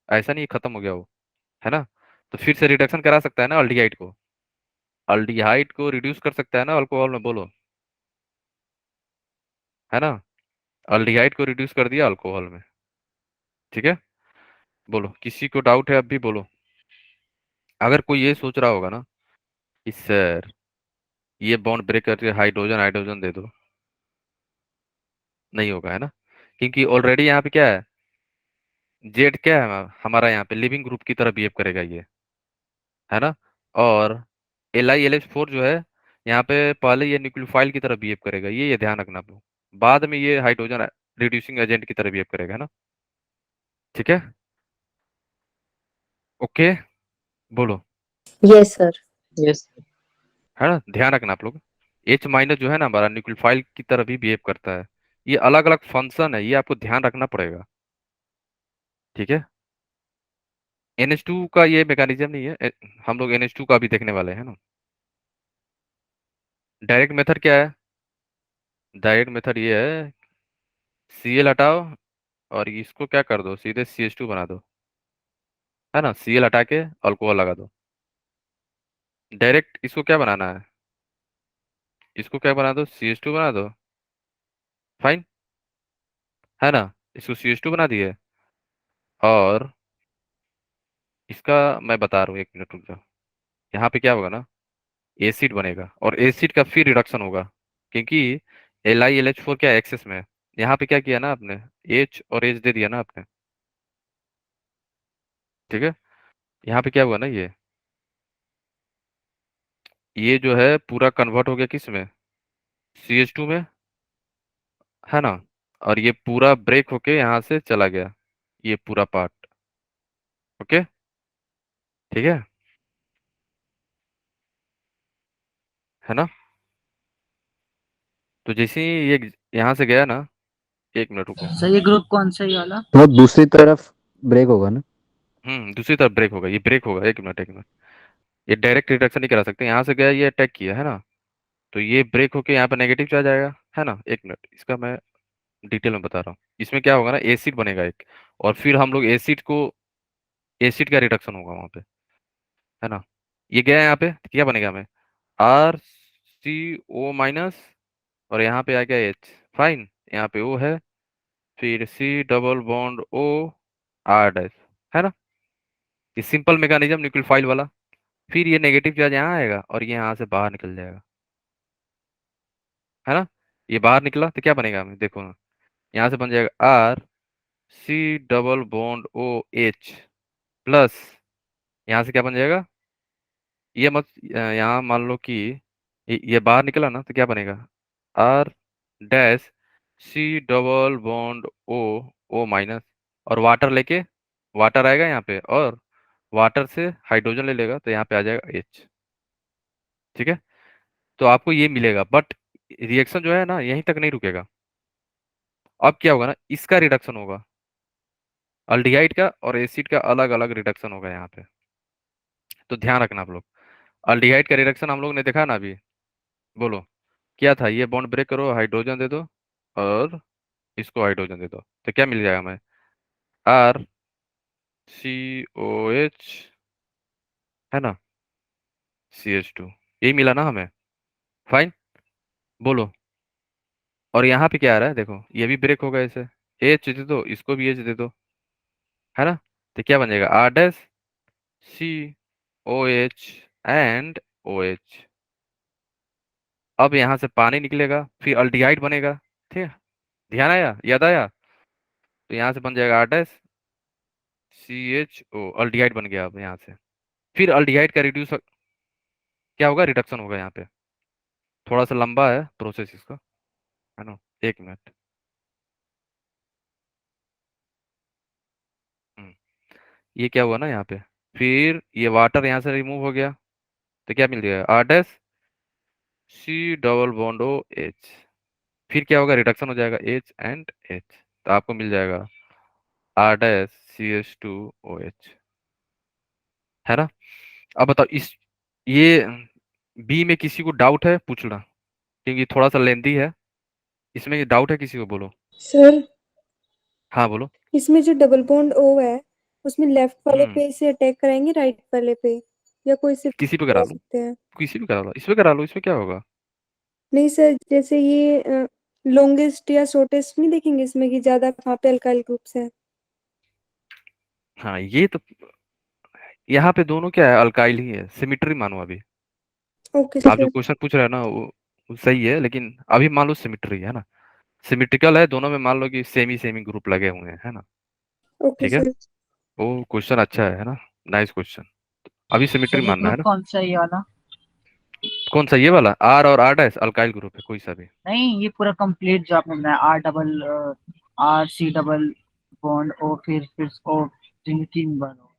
ऐसा नहीं खत्म हो गया वो, है ना। तो फिर से रिडक्शन करा सकता है ना अल्डिहाइड को, अल्डिहाइड को रिड्यूस कर सकता है ना अल्कोहल में, बोलो, है ना। अल्डिहाइड को रिड्यूस कर दिया अल्कोहल में, ठीक है। बोलो, किसी को डाउट है अब भी, बोलो। अगर कोई ये सोच रहा होगा ना कि सर ये बॉन्ड ब्रेक करके हाइड्रोजन हाइड्रोजन दे दो, नहीं होगा, है ना। क्योंकि ऑलरेडी यहाँ पे क्या है, जेड क्या है हमारा यहाँ पे लिविंग ग्रुप की तरह बिहेव करेगा ये, है ना। और LiLH4 जो है यहाँ पे पहले ये न्यूक्लियोफाइल की तरह बिहेव करेगा, ये ध्यान रखना आप लोग। बाद में ये हाइड्रोजन रिड्यूसिंग एजेंट की तरह बिहेव करेगा, है ना, ठीक है, ओके, बोलो, यस सर। यस। है ना। ध्यान रखना आप लोग। H माइनस जो है ना हमारा न्यूक्लियोफाइल की तरह भी बिहेव करता है। ये अलग अलग फंक्शन है, ये आपको ध्यान रखना पड़ेगा, ठीक है। NH2 का ये मैकेनिज्म नहीं है, हम लोग NH2 का भी देखने वाले हैं ना। डायरेक्ट मेथड क्या है, डायरेक्ट मेथड ये है, Cl हटाओ, और इसको क्या कर दो, सीधे CH2 बना दो, है ना। Cl हटा के अल्कोहल लगा दो, डायरेक्ट इसको क्या बनाना है, इसको क्या बना दो, CH2 बना दो, फाइन, है ना। इसको CH2 बना दिए, और इसका मैं बता रहा हूँ, एक मिनट रुक जाओ। यहाँ पे क्या होगा ना, एसिड बनेगा, और एसिड का फिर रिडक्शन होगा, क्योंकि LiLH4 क्या एक्सेस में है। यहाँ पे क्या किया ना आपने, H और H दे दिया ना आपने, ठीक है। यहाँ पे क्या हुआ ना, ये जो है पूरा कन्वर्ट हो गया किस में, CH2 में, है ना। और ये पूरा ब्रेक होके यहाँ से चला गया, ये पूरा पार्ट, ओके, ठीक है, है ना। तो जैसे ही ये यहाँ से गया ना, एक मिनट रुको, सर ये ग्रुप कौन सा, ये वाला? वो दूसरी तरफ ब्रेक होगा ना। दूसरी तरफ ब्रेक होगा, ये ब्रेक होगा। एक मिनट, एक मिनट। ये डायरेक्ट रिडक्शन नहीं करा सकते, यहाँ से गया ये अटैक किया है ना, तो ये ब्रेक होके यहाँ पे नेगेटिव चार्ज आएगा, है ना। एक मिनट, इसका मैं डिटेल में बता रहा हूँ। इसमें क्या होगा ना, एसिड बनेगा एक, और फिर हम लोग एसिड का रिडक्शन होगा वहां पे, है ना। ये गया यहाँ पे तो क्या बनेगा हमें, RCO-, और यहाँ पे आ गया H। फाइन, यहाँ पे O है, फिर C double bond O R dash, है ना। ये सिंपल मैकेनिज्म न्यूक्लियोफाइल वाला। फिर ये नेगेटिव चार्ज यहाँ आएगा और ये यहाँ से बाहर निकल जाएगा, है ना। ये बाहर निकला तो क्या बनेगा हमें, देखो ना, यहाँ से बन जाएगा RC double bond OH plus, यहाँ से क्या बन जाएगा, ये मत, यहाँ मान लो कि ये बाहर निकला ना, तो क्या बनेगा, R-C double bond O, O-, और वाटर लेके, वाटर आएगा यहाँ पे, और वाटर से हाइड्रोजन ले लेगा तो यहाँ पे आ जाएगा H। ठीक है, तो आपको ये मिलेगा, बट रिएक्शन जो है ना यहीं तक नहीं रुकेगा। अब क्या होगा ना, इसका रिडक्शन होगा, अल्डिहाइड का और एसिड का अलग अलग रिडक्शन होगा यहाँ पे। तो ध्यान रखना आप लोग, अल्डिहाइड का रिडक्शन हम लोग ने देखा ना अभी। बोलो क्या था, ये बॉन्ड ब्रेक करो, हाइड्रोजन दे दो, और इसको हाइड्रोजन दे दो, तो क्या मिल जाएगा हमें, RCOH, है ना, CH2। यही मिला ना हमें। फाइन, बोलो। और यहाँ पे क्या आ रहा है, देखो ये भी ब्रेक होगा ऐसे, H दे दो, इसको भी H दे दो, है ना। तो क्या बन जाएगा, R-COH एंड OH। अब यहाँ से पानी निकलेगा, फिर अल्डिहाइड बनेगा। ठीक है, ध्यान आया, याद आया। तो यहाँ से बन जाएगा R-CHO, अल्डिहाइड बन गया अब यहाँ से। फिर अल्डिहाइड का रिड्यूस क्या होगा, रिडक्शन होगा यहाँ पे। थोड़ा सा लंबा है प्रोसेस इसका, है ना। एक मिनट। हम्म, ये क्या हुआ ना यहाँ पे, फिर ये वाटर यहाँ से रिमूव हो गया, तो क्या मिल जाएगा, R-C डबल बॉन्ड OH। फिर क्या होगा, रिडक्शन हो जाएगा H, तो आपको मिल जाएगा R-CH2OH, है ना। अब बताओ, इस ये बी में किसी को डाउट है, पूछना, क्योंकि थोड़ा सा लेंदी है। इसमें डाउट है किसी को, बोलो। सर हाँ बोलो। इसमें जो डबल बॉन्ड ओ है उसमें लेफ्ट वाले हम्म पे से अटैक कराएंगे राइट वाले पे, या कोई से किसी पे करा करा लो, सकते हैं? किसी पे करा लो, इसमें करा लो, इसमें क्या होगा। नहीं सर, जैसे ये लॉन्गेस्ट या शॉर्टेस्ट नहीं देखेंगे इसमें कि ज्यादा कहाँ पे अल्काइल ग्रुप्स है? हाँ ये तो, यहाँ पे दोनों क्या है, अल्काइल ही है, सिमिट्री मानो अभी। ओके आप जो सर। क्वेश्चन पूछ रहे हैं ना वो सही है, लेकिन अभी मान लो सिमिट्री है ना, सिमिट्रिकल है दोनों में, मान लो कि सेमी सेमी ग्रुप लगे हुए हैं, है ना। ओके ठीक है, सर। वो क्वेश्चन अच्छा है ना, नाइस क्वेश्चन। अभी सिमिट्री सर ये मानना है ग्रुप ना। कौन सा है ये वाला? कौन सा, ये वाला R और R' अल्काइल ग्रुप है, कोई सा भी। नहीं, ये पूरा कंप्लीट जो आपने बनाया, R-C डबल बॉन्ड O, फिर O, तीन तीन बार O।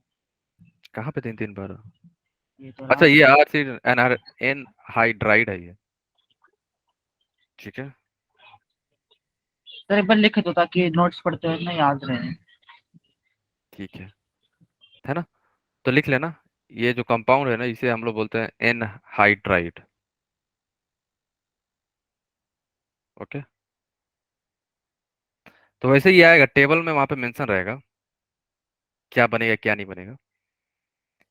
कहाँ पे 3 3 बार। ये तो रहा। अच्छा, ये R C N हाइड्राइड है ये। ठीक है, सर एक बार लिख दो ताकि नोट्स पढ़ते हुए ना याद रहे। ठीक है ना। तो लिख लेना, ये जो कंपाउंड है ना इसे हम लोग बोलते हैं एन हाइड्राइड। ओके, तो वैसे ही आएगा टेबल में, वहां पे मेंशन रहेगा क्या बनेगा क्या नहीं बनेगा।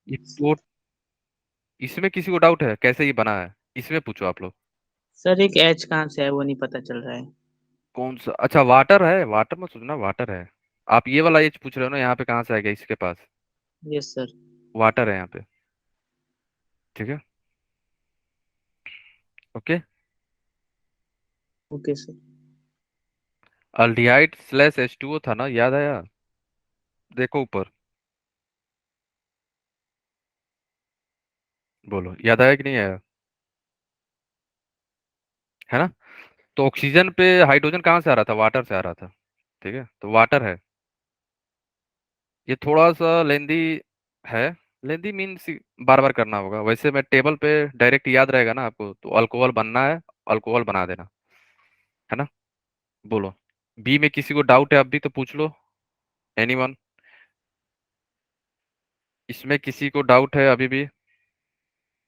ये कोट, इसमें किसी को डाउट है कैसे ये बना है, इसमें पूछो आप लोग। सर एक एच कहाँ से है वो नहीं पता चल रहा है। कौन सा, अच्छा वाटर है, वाटर में सोचना, वाटर है। आप ये वाला एज पूछ रहे हो ना, यहाँ पे कहाँ से आएगा, इसके पास यस सर। वाटर है यहाँ पे। ठीक है, ओके। Okay sir. अल्डिहाइड/H2O था ना, याद आया, देखो ऊपर, बोलो याद आया कि नहीं आया, है ना। तो ऑक्सीजन पे हाइड्रोजन कहाँ से आ रहा था, वाटर से आ रहा था। ठीक है, तो वाटर है। ये थोड़ा सा लेंदी है, लेंदी मीन्स बार बार करना होगा, वैसे मैं टेबल पे डायरेक्ट याद रहेगा ना आपको, तो अल्कोहल बनना है, अल्कोहल बना देना, है ना। बोलो, बी में किसी को डाउट है अब भी तो पूछ लो, एनीवन। इसमें किसी को डाउट है अभी भी?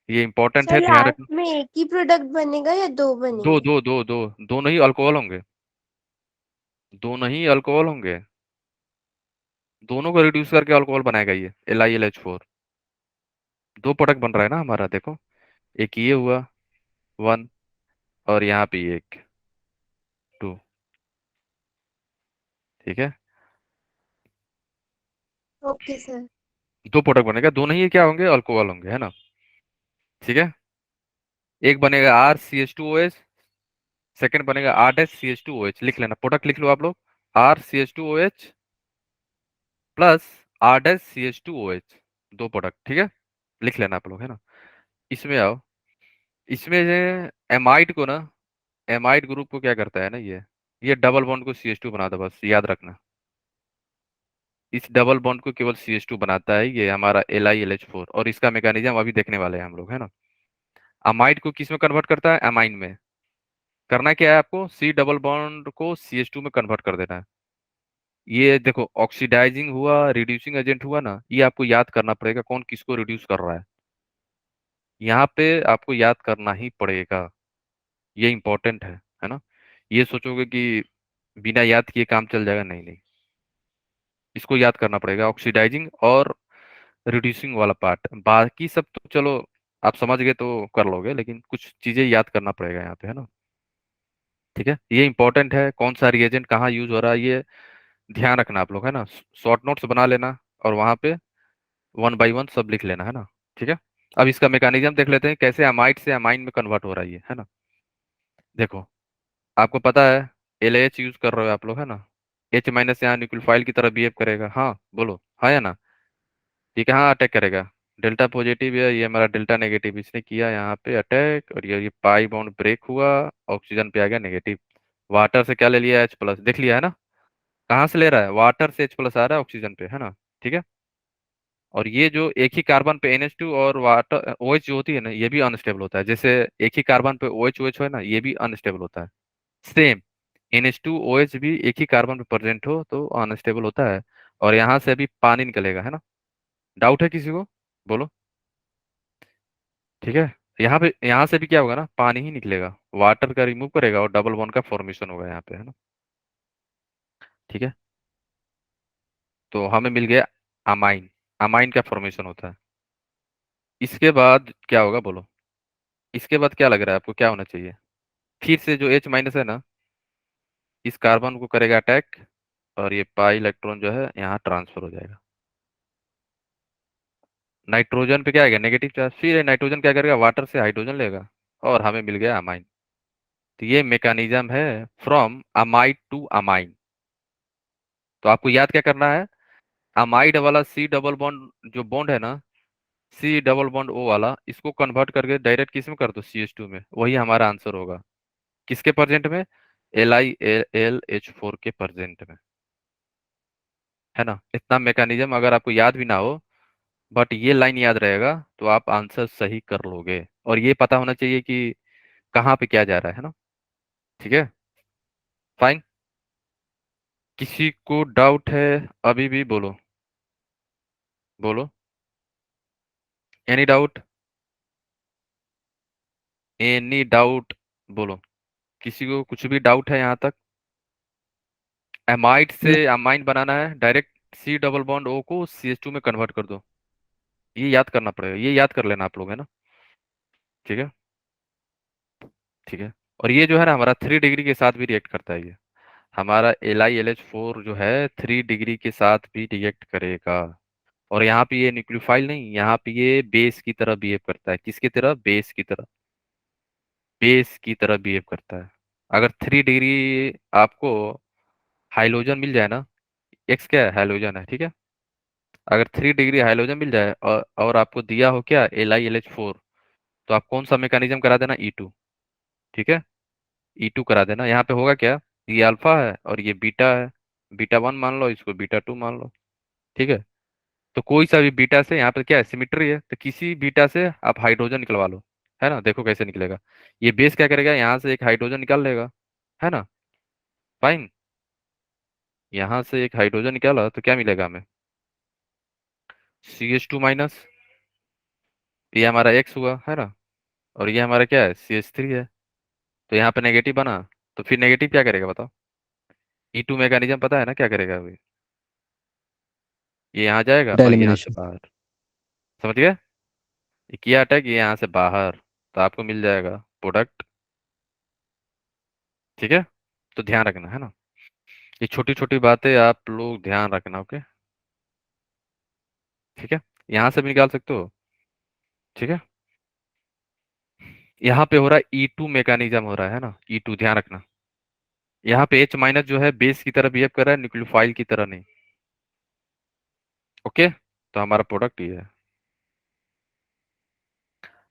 ये इंपॉर्टेंट है, सर ध्यान लास्ट रखना। में एक ही प्रोडक्ट बनेगा या दो दो बनेंगे? दो दो दो दोनों ही अल्कोहल होंगे। दोनों ही अल्कोहल होंगे। दोनों को रिड्यूस करके अल्कोहल बनाएगा ये LiLH4। दो प्रोडक्ट बन रहा है ना हमारा, देखो। एक ये हुआ 1, और यहाँ पे एक 2। ठीक है। Okay sir. दो प्रोडक्ट बनेगा, दोनों ही क्या होंगे, अल्कोहल होंगे, है ना। ठीक है। एक बनेगा RCH2OH, सेकंड बनेगा R-CH2OH। लिख लेना, प्रोडक्ट लिख लो आप लोग। RCH2OH plus R-CH2OH। दो प्रोडक्ट, ठीक है। लिख लेना आप लोग, है ना। इसमें आओ। इसमें एमाइड को ना, एमाइड ग्रुप को क्या करता है ना, ये डबल बॉन्ड को CH2 बना दो, बस याद रखना। इस डबल बॉन्ड को केवल CH2 बनाता है ये हमारा LiLH4, और इसका मैकेनिज्म अभी देखने वाले हैं हम लोग, है ना। अमाइड को किस में कन्वर्ट करता है, अमाइन में। करना क्या है आपको, C डबल बॉन्ड को CH2 में कन्वर्ट कर देना है। ये देखो, ऑक्सीडाइजिंग हुआ, रिड्यूसिंग एजेंट हुआ ना, ये आपको याद करना पड़ेगा कौन किसको रिड्यूस कर रहा है। यहाँ पे आपको याद करना ही पड़ेगा, ये इंपॉर्टेंट है ना। ये सोचोगे कि बिना याद किए काम चल जाएगा, नहीं नहीं। इसको याद करना पड़ेगा, ऑक्सीडाइजिंग और रिड्यूसिंग वाला पार्ट। बाकी सब तो चलो आप समझ गए तो कर लोगे, लेकिन कुछ चीजें याद करना पड़ेगा यहाँ पे, है ना। ठीक है, ये इंपॉर्टेंट है, कौन सा रिएजेंट कहाँ यूज हो रहा है, ये ध्यान रखना आप लोग, है ना। शॉर्ट नोट्स बना लेना, और वहां पे 1 बाय 1 सब लिख लेना, है ना। ठीक है। अब इसका मैकेनिज्म देख लेते हैं, कैसे अमाइड से अमाइन में कन्वर्ट हो रहा है ये, है ना। देखो, आपको पता है LH यूज कर रहे हो आप लोग, है ना। H- यहाँ न्यूक्लियोफाइल की तरह बिहेव करेगा, हाँ बोलो, हाँ या ना। ये कहाँ अटैक करेगा, डेल्टा पॉजिटिव है, ये हमारा डेल्टा नेगेटिव, इसने किया यहाँ पे अटैक, और ये पाई बॉन्ड ब्रेक हुआ, ऑक्सीजन पे आ गया नेगेटिव। वाटर से क्या ले लिया, H+, देख लिया है ना। कहाँ से ले रहा है, वाटर से H+ आ रहा है ऑक्सीजन पे, है ना। ठीक है। और ये जो एक ही कार्बन पे NH2 और वाटर OH जो होती है ना, ये भी अनस्टेबल होता है। जैसे एक ही कार्बन पे OH OH है ना, ये भी अनस्टेबल होता है। सेम NH2OH भी एक ही कार्बन पे प्रेजेंट हो तो अनस्टेबल होता है। और यहाँ से अभी पानी निकलेगा, है ना। डाउट है किसी को, बोलो। ठीक है। यहाँ से भी क्या होगा ना, पानी ही निकलेगा, वाटर का रिमूव करेगा और डबल बॉन्ड का फॉर्मेशन होगा यहाँ पे, है ना। ठीक है। तो हमें मिल गया अमाइन। अमाइन का फॉर्मेशन होता है। इसके बाद क्या होगा, बोलो। इसके बाद क्या लग रहा है आपको, क्या होना चाहिए। फिर से जो H- है ना, इस कार्बन को करेगा अटैक, और ये पाई इलेक्ट्रॉन जो है यहाँ ट्रांसफर हो जाएगा। नाइट्रोजन पे क्या आएगा, नेगेटिव चार्ज। फिर ये नाइट्रोजन क्या करेगा, वाटर से हाइड्रोजन लेगा, और हमें मिल गया अमाइन। तो ये मैकेनिज्म है फ्रॉम अमाइड टू अमाइन। तो आपको याद क्या करना है, अमाइड वाला C डबल बॉन्ड जो बॉन्ड है ना, C डबल बॉन्ड O वाला, इसको कन्वर्ट करके डायरेक्ट किस में कर दो, CH2 में, वही हमारा आंसर होगा। किसके प्रेजेंट में, LiLH4 के प्रेजेंट में, है ना। इतना मैकेनिज्म अगर आपको याद भी ना हो, बट ये लाइन याद रहेगा, तो आप आंसर सही कर लोगे। और ये पता होना चाहिए कि कहाँ पे क्या जा रहा है ना। ठीक है, फाइन। किसी को डाउट है अभी भी, बोलो बोलो। एनी डाउट, एनी डाउट, बोलो। किसी को कुछ भी डाउट है यहाँ तक। एमाइड से अमाइन बनाना है, direct C double bond O को CH2 में कन्वर्ट कर दो। ये याद करना पड़ेगा, ये याद कर लेना आप लोग, है ना। ठीक है। ठीक है। और ये जो है ना हमारा 3 डिग्री के साथ भी रिएक्ट करता है ये। हमारा LiLH4 जो है 3 डिग्री के साथ भी रिएक्ट करेगा। और यहाँ पे ये न्यूक्लियोफाइल नहीं, यहाँ पे ये बेस की तरह बिहेव करता है। किसकी तरह, बेस की तरह। बेस की तरह बिहेव करता है। अगर 3 डिग्री आपको हाइलोजन मिल जाए ना, एक्स क्या है, हाइलोजन है, ठीक है। अगर 3 डिग्री हाइलोजन मिल जाए, और आपको दिया हो क्या, LiLH4, तो आप कौन सा मैकेनिज्म करा देना, E2। ठीक है, E2 करा देना। यहाँ पे होगा क्या, ये अल्फा है और ये बीटा है। बीटा 1 मान लो, इसको बीटा 2 मान लो। ठीक है। तो कोई सा भी बीटा से, यहाँ पे क्या है, सिमिट्री है, तो किसी बीटा से आप हाइड्रोजन निकलवा लो, है ना। देखो कैसे निकलेगा। ये बेस क्या करेगा, यहाँ से एक हाइड्रोजन निकाल लेगा, है ना। फाइन। यहाँ से एक हाइड्रोजन निकाला तो क्या मिलेगा हमें, CH2 माइनस, ये हमारा X हुआ है ना, और ये हमारा क्या है, CH3 है। तो यहाँ पे नेगेटिव बना, तो फिर नेगेटिव क्या करेगा बताओ? E2 मैकेनिज्म पता है ना क्या करेगा अभी? ये यहाँ जाएगा और ये यहाँ से एलिमिनेशन। बाहर। समझ गए? ये किया अटैक, ये यहाँ से बाहर, तो आपको मिल जाएगा प्रोडक्ट। ठीक है, तो ध्यान रखना है ना, ये छोटी छोटी बातें आप लोग ध्यान रखना। ओके, ठीक है, यहाँ से भी निकाल सकते हो। ठीक है, यहाँ पे हो रहा है E2 मैकेनिज्म हो रहा है ना, E2 ध्यान रखना। यहाँ पे H माइनस जो है बेस की तरह बिहेव कर रहा है, न्यूक्लियोफाइल की तरह नहीं। ओके, तो हमारा प्रोडक्ट ये है।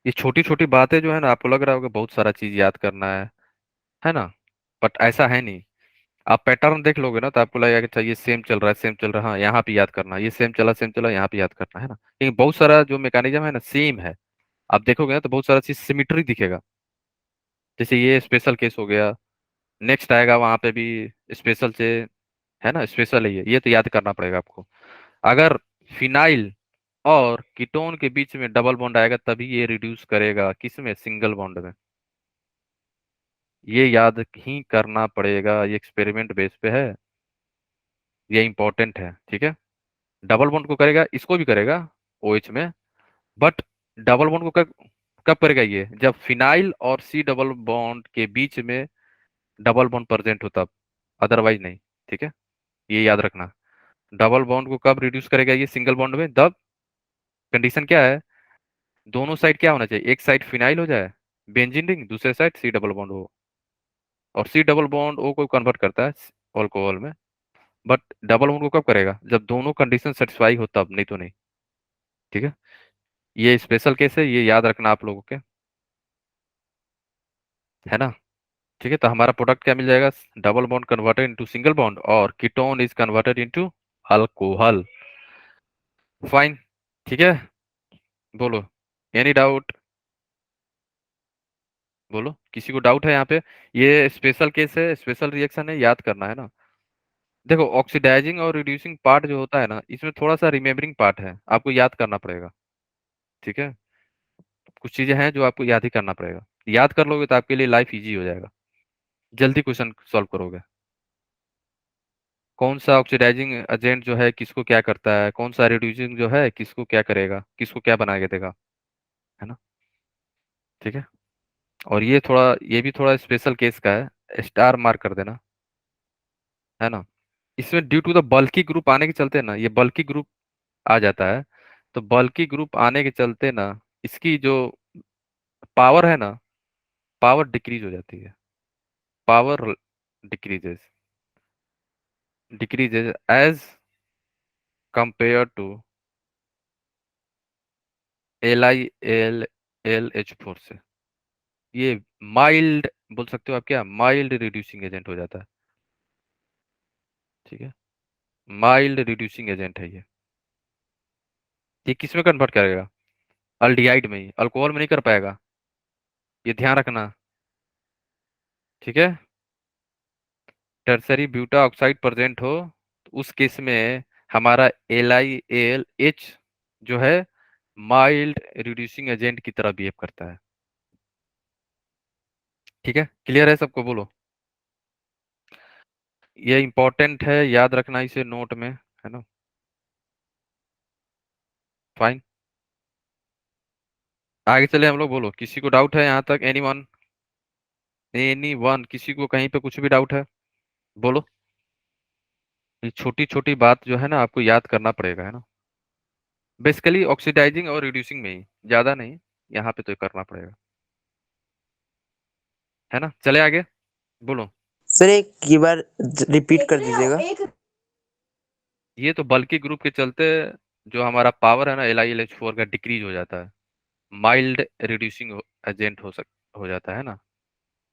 ये छोटी छोटी बातें जो है ना, आपको लग रहा होगा बहुत सारा चीज याद करना है ना, बट ऐसा है नहीं। आप पैटर्न देख लोगे ना, तो आपको लगेगा कि अच्छा ये सेम चल रहा है, सेम चल रहा है, हाँ यहाँ पे याद करना, ये सेम चला यहाँ पे याद करना है ना। लेकिन बहुत सारा जो मैकेनिज्म है ना सेम है, आप देखोगे ना तो बहुत सारा चीज सिमिट्री दिखेगा। जैसे ये स्पेशल केस हो गया, नेक्स्ट आएगा वहां पे भी स्पेशल से, है ना, स्पेशल है ये तो याद करना पड़ेगा आपको। अगर फिनाइल और कीटोन के बीच में डबल बॉन्ड आएगा तभी ये रिड्यूस करेगा, किसमें, सिंगल बॉन्ड में। ये याद ही करना पड़ेगा, ये एक्सपेरिमेंट बेस पे है, ये इंपॉर्टेंट है। ठीक है, डबल बॉन्ड को करेगा, इसको भी करेगा OH में, बट डबल बॉन्ड को कब कब करेगा ये, जब फिनाइल और C डबल बॉन्ड के बीच में डबल बॉन्ड प्रेजेंट हो तब, अदरवाइज नहीं। ठीक है, ये याद रखना। डबल बॉन्ड को कब रिड्यूस करेगा ये, सिंगल बॉन्ड में, तब कंडीशन क्या है, दोनों साइड क्या होना चाहिए, एक साइड फिनाइल हो जाए बेंजीन रिंग, दूसरे साइड C डबल बॉन्ड हो, और C डबल बॉन्ड O को कन्वर्ट करता है अल्कोहल में। बट डबल बॉन्ड को कब करेगा, जब दोनों कंडीशन सेटिस्फाई हो तब, नहीं तो नहीं। ठीक है, ये स्पेशल केस है, ये याद रखना आप लोगों के, है ना। ठीक है, तो हमारा प्रोडक्ट क्या मिल जाएगा, double bond converted into single bond और ketone is converted into alcohol. Fine, ठीक है, बोलो, एनी डाउट? बोलो, किसी को डाउट है यहाँ पे? ये स्पेशल केस है, स्पेशल रिएक्शन है, याद करना है ना। देखो, ऑक्सीडाइजिंग और रिड्यूसिंग पार्ट जो होता है ना, इसमें थोड़ा सा रिमेम्बरिंग पार्ट है, आपको याद करना पड़ेगा। ठीक है, कुछ चीजें हैं जो आपको याद ही करना पड़ेगा, याद कर लोगे तो आपके लिए लाइफ इजी हो जाएगा, जल्दी क्वेश्चन सॉल्व करोगे। कौन सा ऑक्सीडाइजिंग एजेंट जो है किसको क्या करता है, कौन सा रिड्यूसिंग जो है किसको क्या करेगा, किसको क्या बना के देगा, है ना। ठीक है, और ये भी थोड़ा स्पेशल केस का है, स्टार मार्क कर देना, है ना। इसमें due to the bulky group आने के चलते ना, ये बल्की ग्रुप आ जाता है, तो बल्की ग्रुप आने के चलते ना इसकी जो पावर है ना, पावर डिक्रीज हो जाती है, power decreases, decreases as compare to LiAlH4 से। ये माइल्ड बोल सकते हो आप, क्या माइल्ड रिड्यूसिंग एजेंट हो जाता है। ठीक है, माइल्ड रिड्यूसिंग एजेंट है ये किस में कन्वर्ट करेगा, अल्डिहाइड में ही, अल्कोहल में नहीं कर पाएगा, ये ध्यान रखना। ठीक है, टर्सरी ब्यूटा ऑक्साइड प्रेजेंट हो तो उस केस में हमारा LiAlH जो है माइल्ड रिड्यूसिंग एजेंट की तरह बिहेव करता है। ठीक है, क्लियर है सबको, बोलो। ये इंपॉर्टेंट है, याद रखना इसे नोट में, है ना। फाइन, आगे चले हम लोग, बोलो, किसी को डाउट है यहाँ तक, एनी वन, किसी को कहीं पे कुछ भी डाउट है, बोलो। ये छोटी छोटी बात जो है ना आपको याद करना पड़ेगा, है ना, बेसिकली ऑक्सीडाइजिंग और रिड्यूसिंग में ही, ज्यादा नहीं, यहाँ पे तो करना पड़ेगा, है ना। चले आगे, बोलो। सर एक बार रिपीट कर दीजिएगा। ये तो बल्कि ग्रुप के चलते जो हमारा पावर है ना LiLH4 का डिक्रीज हो जाता है, माइल्ड रिड्यूसिंग एजेंट हो जाता है ना।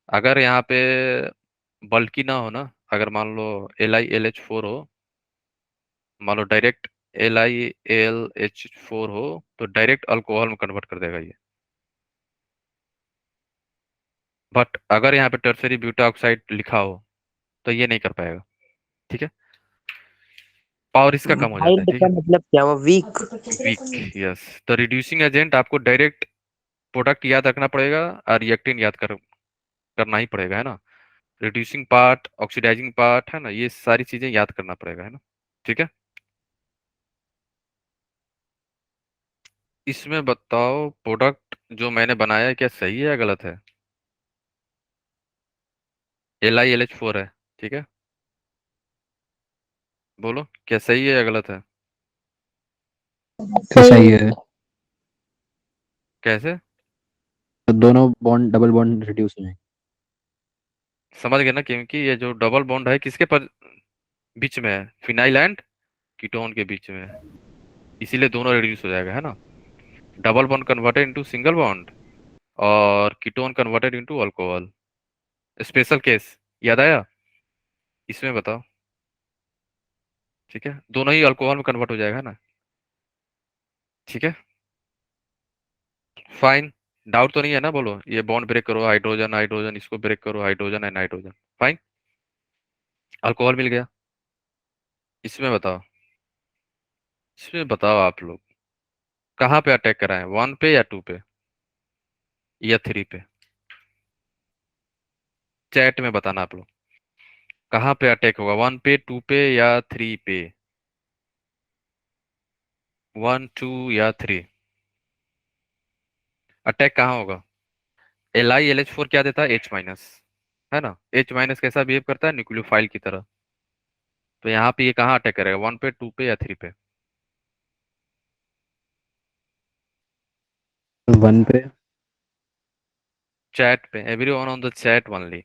अगर यहाँ पे बल्कि ना हो ना, अगर मान लो LiLH4 हो, मान लो डायरेक्ट LiAlH4 हो, तो डायरेक्ट अल्कोहल में कन्वर्ट कर देगा ये। बट अगर यहाँ पे टर्सरी ब्यूटा ऑक्साइड लिखा हो तो ये नहीं कर पाएगा। ठीक है, पावर इसका कम हो जाता है, माइल्ड ठीक का है। मतलब क्या हुआ? वीक? Weak, yes. तो रिड्यूसिंग एजेंट आपको डायरेक्ट प्रोडक्ट याद रखना पड़ेगा और रिएक्टेंट याद करना ही पड़ेगा, है ना। रिड्यूसिंग पार्ट, ऑक्सीडाइजिंग पार्ट, है ना, ये सारी चीजें याद करना पड़ेगा, है ना। ठीक है। इसमें बताओ प्रोडक्ट जो मैंने बनाया है क्या सही है या गलत है। LiLH4 है, ठीक है। बोलो क्या सही है या गलत है। तो सही है। कैसे। तो दोनों बॉन्ड डबल बॉन्ड रिड्यूस हो जाएंगे। समझ गए ना, क्योंकि ये जो डबल बॉन्ड है किसके पर बीच में है, फिनाइल एंड कीटोन के बीच में है, इसीलिए दोनों रिड्यूस हो जाएगा, है ना। Double bond converted into single bond और ketone converted into alcohol. Special case याद आया इसमें, बताओ। ठीक है, दोनों ही अल्कोहल में कन्वर्ट हो जाएगा, है ना। ठीक है, फाइन। डाउट तो नहीं है ना, बोलो। ये बॉन्ड ब्रेक करो, हाइड्रोजन हाइड्रोजन, इसको ब्रेक करो, hydrogen and hydrogen, fine. Alcohol मिल गया। इसमें बताओ, इसमें बताओ आप लोग कहाँ पे अटैक कराएं, 1 पे या 2 पे या 3 पे। चैट में बताना आप लोग कहाँ पे अटैक होगा, 1 पे, 2 पे या 3 पे। 1, 2 या 3 अटैक कहाँ होगा। LiLH4 क्या देता है, H-, है ना। H- कैसा बिहेव करता है, न्यूक्लियोफाइल की तरह। तो यहाँ पे ये कहाँ अटैक करेगा, 1 पे, 2 पे या 3 पे। 1 पे। चैट पे, everyone on the chat only.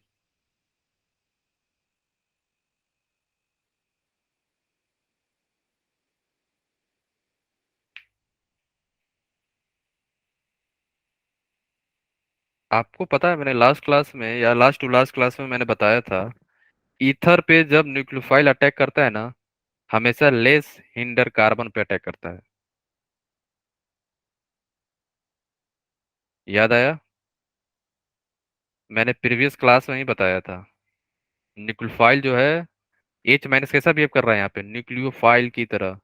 आपको पता है मैंने लास्ट क्लास में या लास्ट टू लास्ट क्लास में मैंने बताया था, ईथर पे जब न्यूक्लियोफाइल अटैक करता है ना, हमेशा लेस हिंडर कार्बन पे अटैक करता है। याद आया, मैंने प्रीवियस क्लास में ही बताया था। न्यूक्लियोफाइल जो है H- कैसा बिहेव कर रहा है यहाँ पे, न्यूक्लियोफाइल की तरह।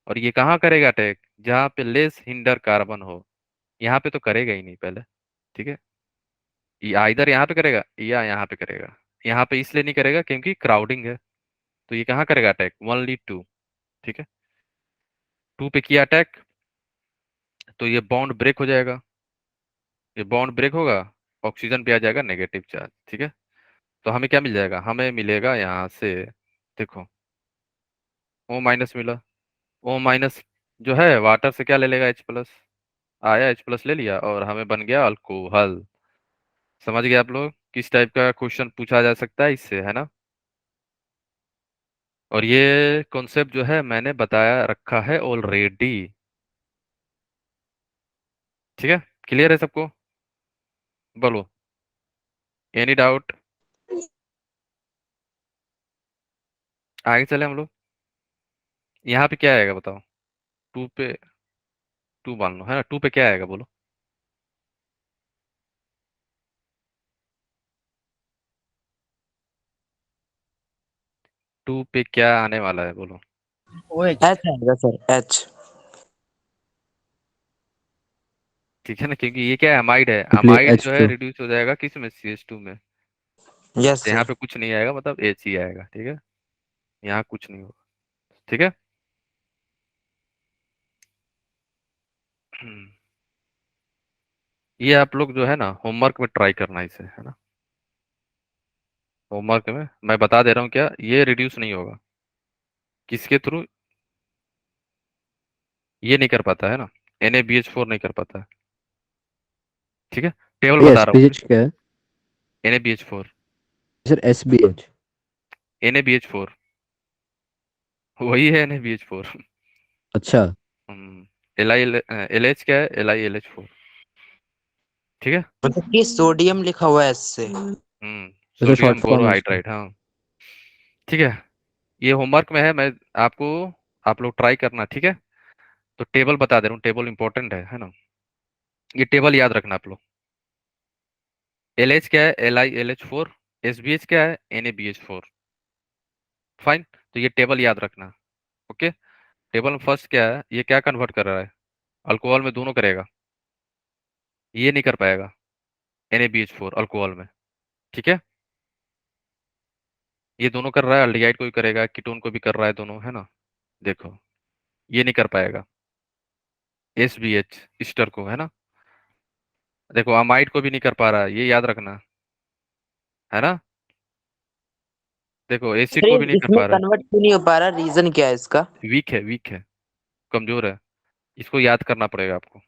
और ये कहाँ करेगा अटैक, जहाँ पे लेस हिंडर कार्बन हो। यहाँ पे तो करेगा ही नहीं पहले, ठीक है। ये इधर यहाँ पे करेगा या यहाँ पे करेगा। यहाँ पे इसलिए नहीं करेगा क्योंकि क्राउडिंग है। तो ये कहाँ करेगा अटैक, 1, 2, ठीक है। 2 पे किया अटैक, तो ये बॉन्ड ब्रेक हो जाएगा। ये बॉन्ड ब्रेक होगा, ऑक्सीजन पे आ जाएगा नेगेटिव चार्ज, ठीक है। तो हमें क्या मिल जाएगा, हमें मिलेगा यहाँ से, देखो, O- मिला। O- जो है वाटर से क्या ले लेगा, H+, आया H+ ले लिया और हमें बन गया अल्कोहल। समझ गए आप लोग किस टाइप का क्वेश्चन पूछा जा सकता है इससे, है ना। और ये कॉन्सेप्ट जो है मैंने बताया रखा है ऑलरेडी, ठीक है। क्लियर है सबको, बोलो एनी डाउट। आगे चले हम लोग। यहाँ पे क्या आएगा बताओ, 2 पे, 2 मान लो, है ना। 2 पे क्या आएगा बोलो। 2 पे क्या आने वाला है बोलो। OH। एच आएगा सर, एच। ठीक है ना, क्योंकि ये क्या है, अमाइड है। सिंपली अमाइड जो है H2। रिड्यूस हो जाएगा किस में, CH2 में। यस तो यहाँ सर। पे कुछ नहीं आएगा, मतलब H ही आएगा, ठीक है। यहाँ कुछ नहीं होगा, ठीक है। ये आप लोग जो है ना होमवर्क में ट्राई करना इसे, है ना। होमवर्क में मैं बता दे रहा हूँ क्या, ये रिड्यूस नहीं होगा किसके थ्रू, ये नहीं कर पाता है ना, NaBH4 नहीं कर पाता है, ठीक है। टेबल ये बता रहा हूँ SPH क्या है? NaBH4, sir SBH। NaBH4 वही है NaBH4। अच्छा। LiLH क्या है, LiLH4, ठीक है। मतलब कि सोडियम लिखा हुआ है एस से। तो शॉर्ट सोडियम फॉर्म है उसका। बोरोहाइड्राइड, हाँ, ठीक है। ये होमवर्क में है, मैं आपको, आप लोग ट्राई करना, ठीक है। तो टेबल बता दे रहा हूँ, टेबल इंपॉर्टेंट है ना। ये टेबल याद रखना आप लोग। LH क्या है, LiLH4। SBH क्या है, NaBH4, फाइन। तो ये टेबल याद रखना। ओके, टेबल में फर्स्ट क्या है, ये क्या कन्वर्ट कर रहा है, अल्कोहल में दोनों करेगा, ये नहीं कर पाएगा NaBH4 अल्कोहल में। ठीक है, ये दोनों कर रहा है, अल्डिहाइड को भी करेगा, कीटोन को भी कर रहा है, दोनों, है ना। देखो, ये नहीं कर पाएगा SBH ईस्टर को, है ना। देखो, अमाइड को भी नहीं कर पा रहा है, ये याद रखना, है ना। देखो, एसिड सर को ये भी नहीं कर इसमें पा रहा कन्वर्ट क्यों नहीं हो पा रहा, रीजन क्या है इसका? है, वीक है, वीक है, कमजोर है, इसको याद करना पड़ेगा आपको।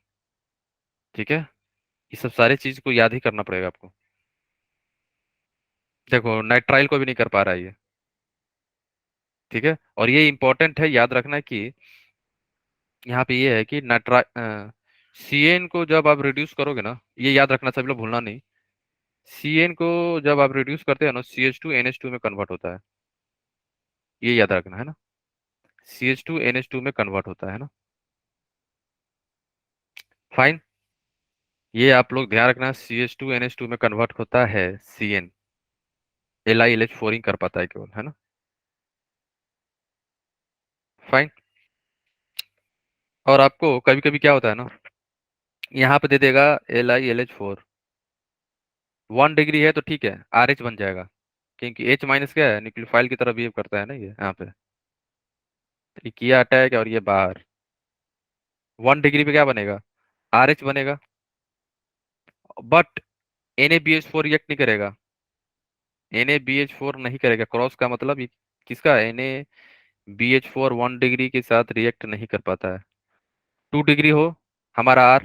ठीक है, ये सब सारी चीज को याद ही करना पड़ेगा आपको। देखो, नाइट्राइल को भी नहीं कर पा रहा है ये। ठीक है, और ये इंपॉर्टेंट है, याद रखना कि यहाँ पे ये है कि नाइट्रा CN को जब आप रिड्यूस करोगे ना, ये याद रखना सभी लोग, भूलना नहीं। CN को जब आप रिड्यूस करते हैं ना, CH2 NH2 में कन्वर्ट होता है, ये याद रखना, है ना। CH2 NH2 में कन्वर्ट होता है ना। फाइन, ये आप लोग ध्यान रखना, CH2 NH2 में कन्वर्ट होता है CN, LiLH4 ही कर पाता है केवल, है ना। फाइन, और आपको कभी कभी क्या होता है ना, यहाँ पे दे देगा LiLH4, 1 डिग्री है तो ठीक है, RH बन जाएगा, क्योंकि H माइनस क्या है, न्यूक्लियोफाइल की तरह बिहेव करता है ना ये यहाँ पे। तो ये किया अटैक और ये बाहर, 1 डिग्री पे क्या बनेगा, RH बनेगा, बट NaBH4 रिएक्ट नहीं करेगा, NaBH4 नहीं करेगा, क्रॉस का मतलब ये किसका, NaBH4 1 डिग्री के साथ रिएक्ट नहीं कर पाता है। 2 डिग्री हो हमारा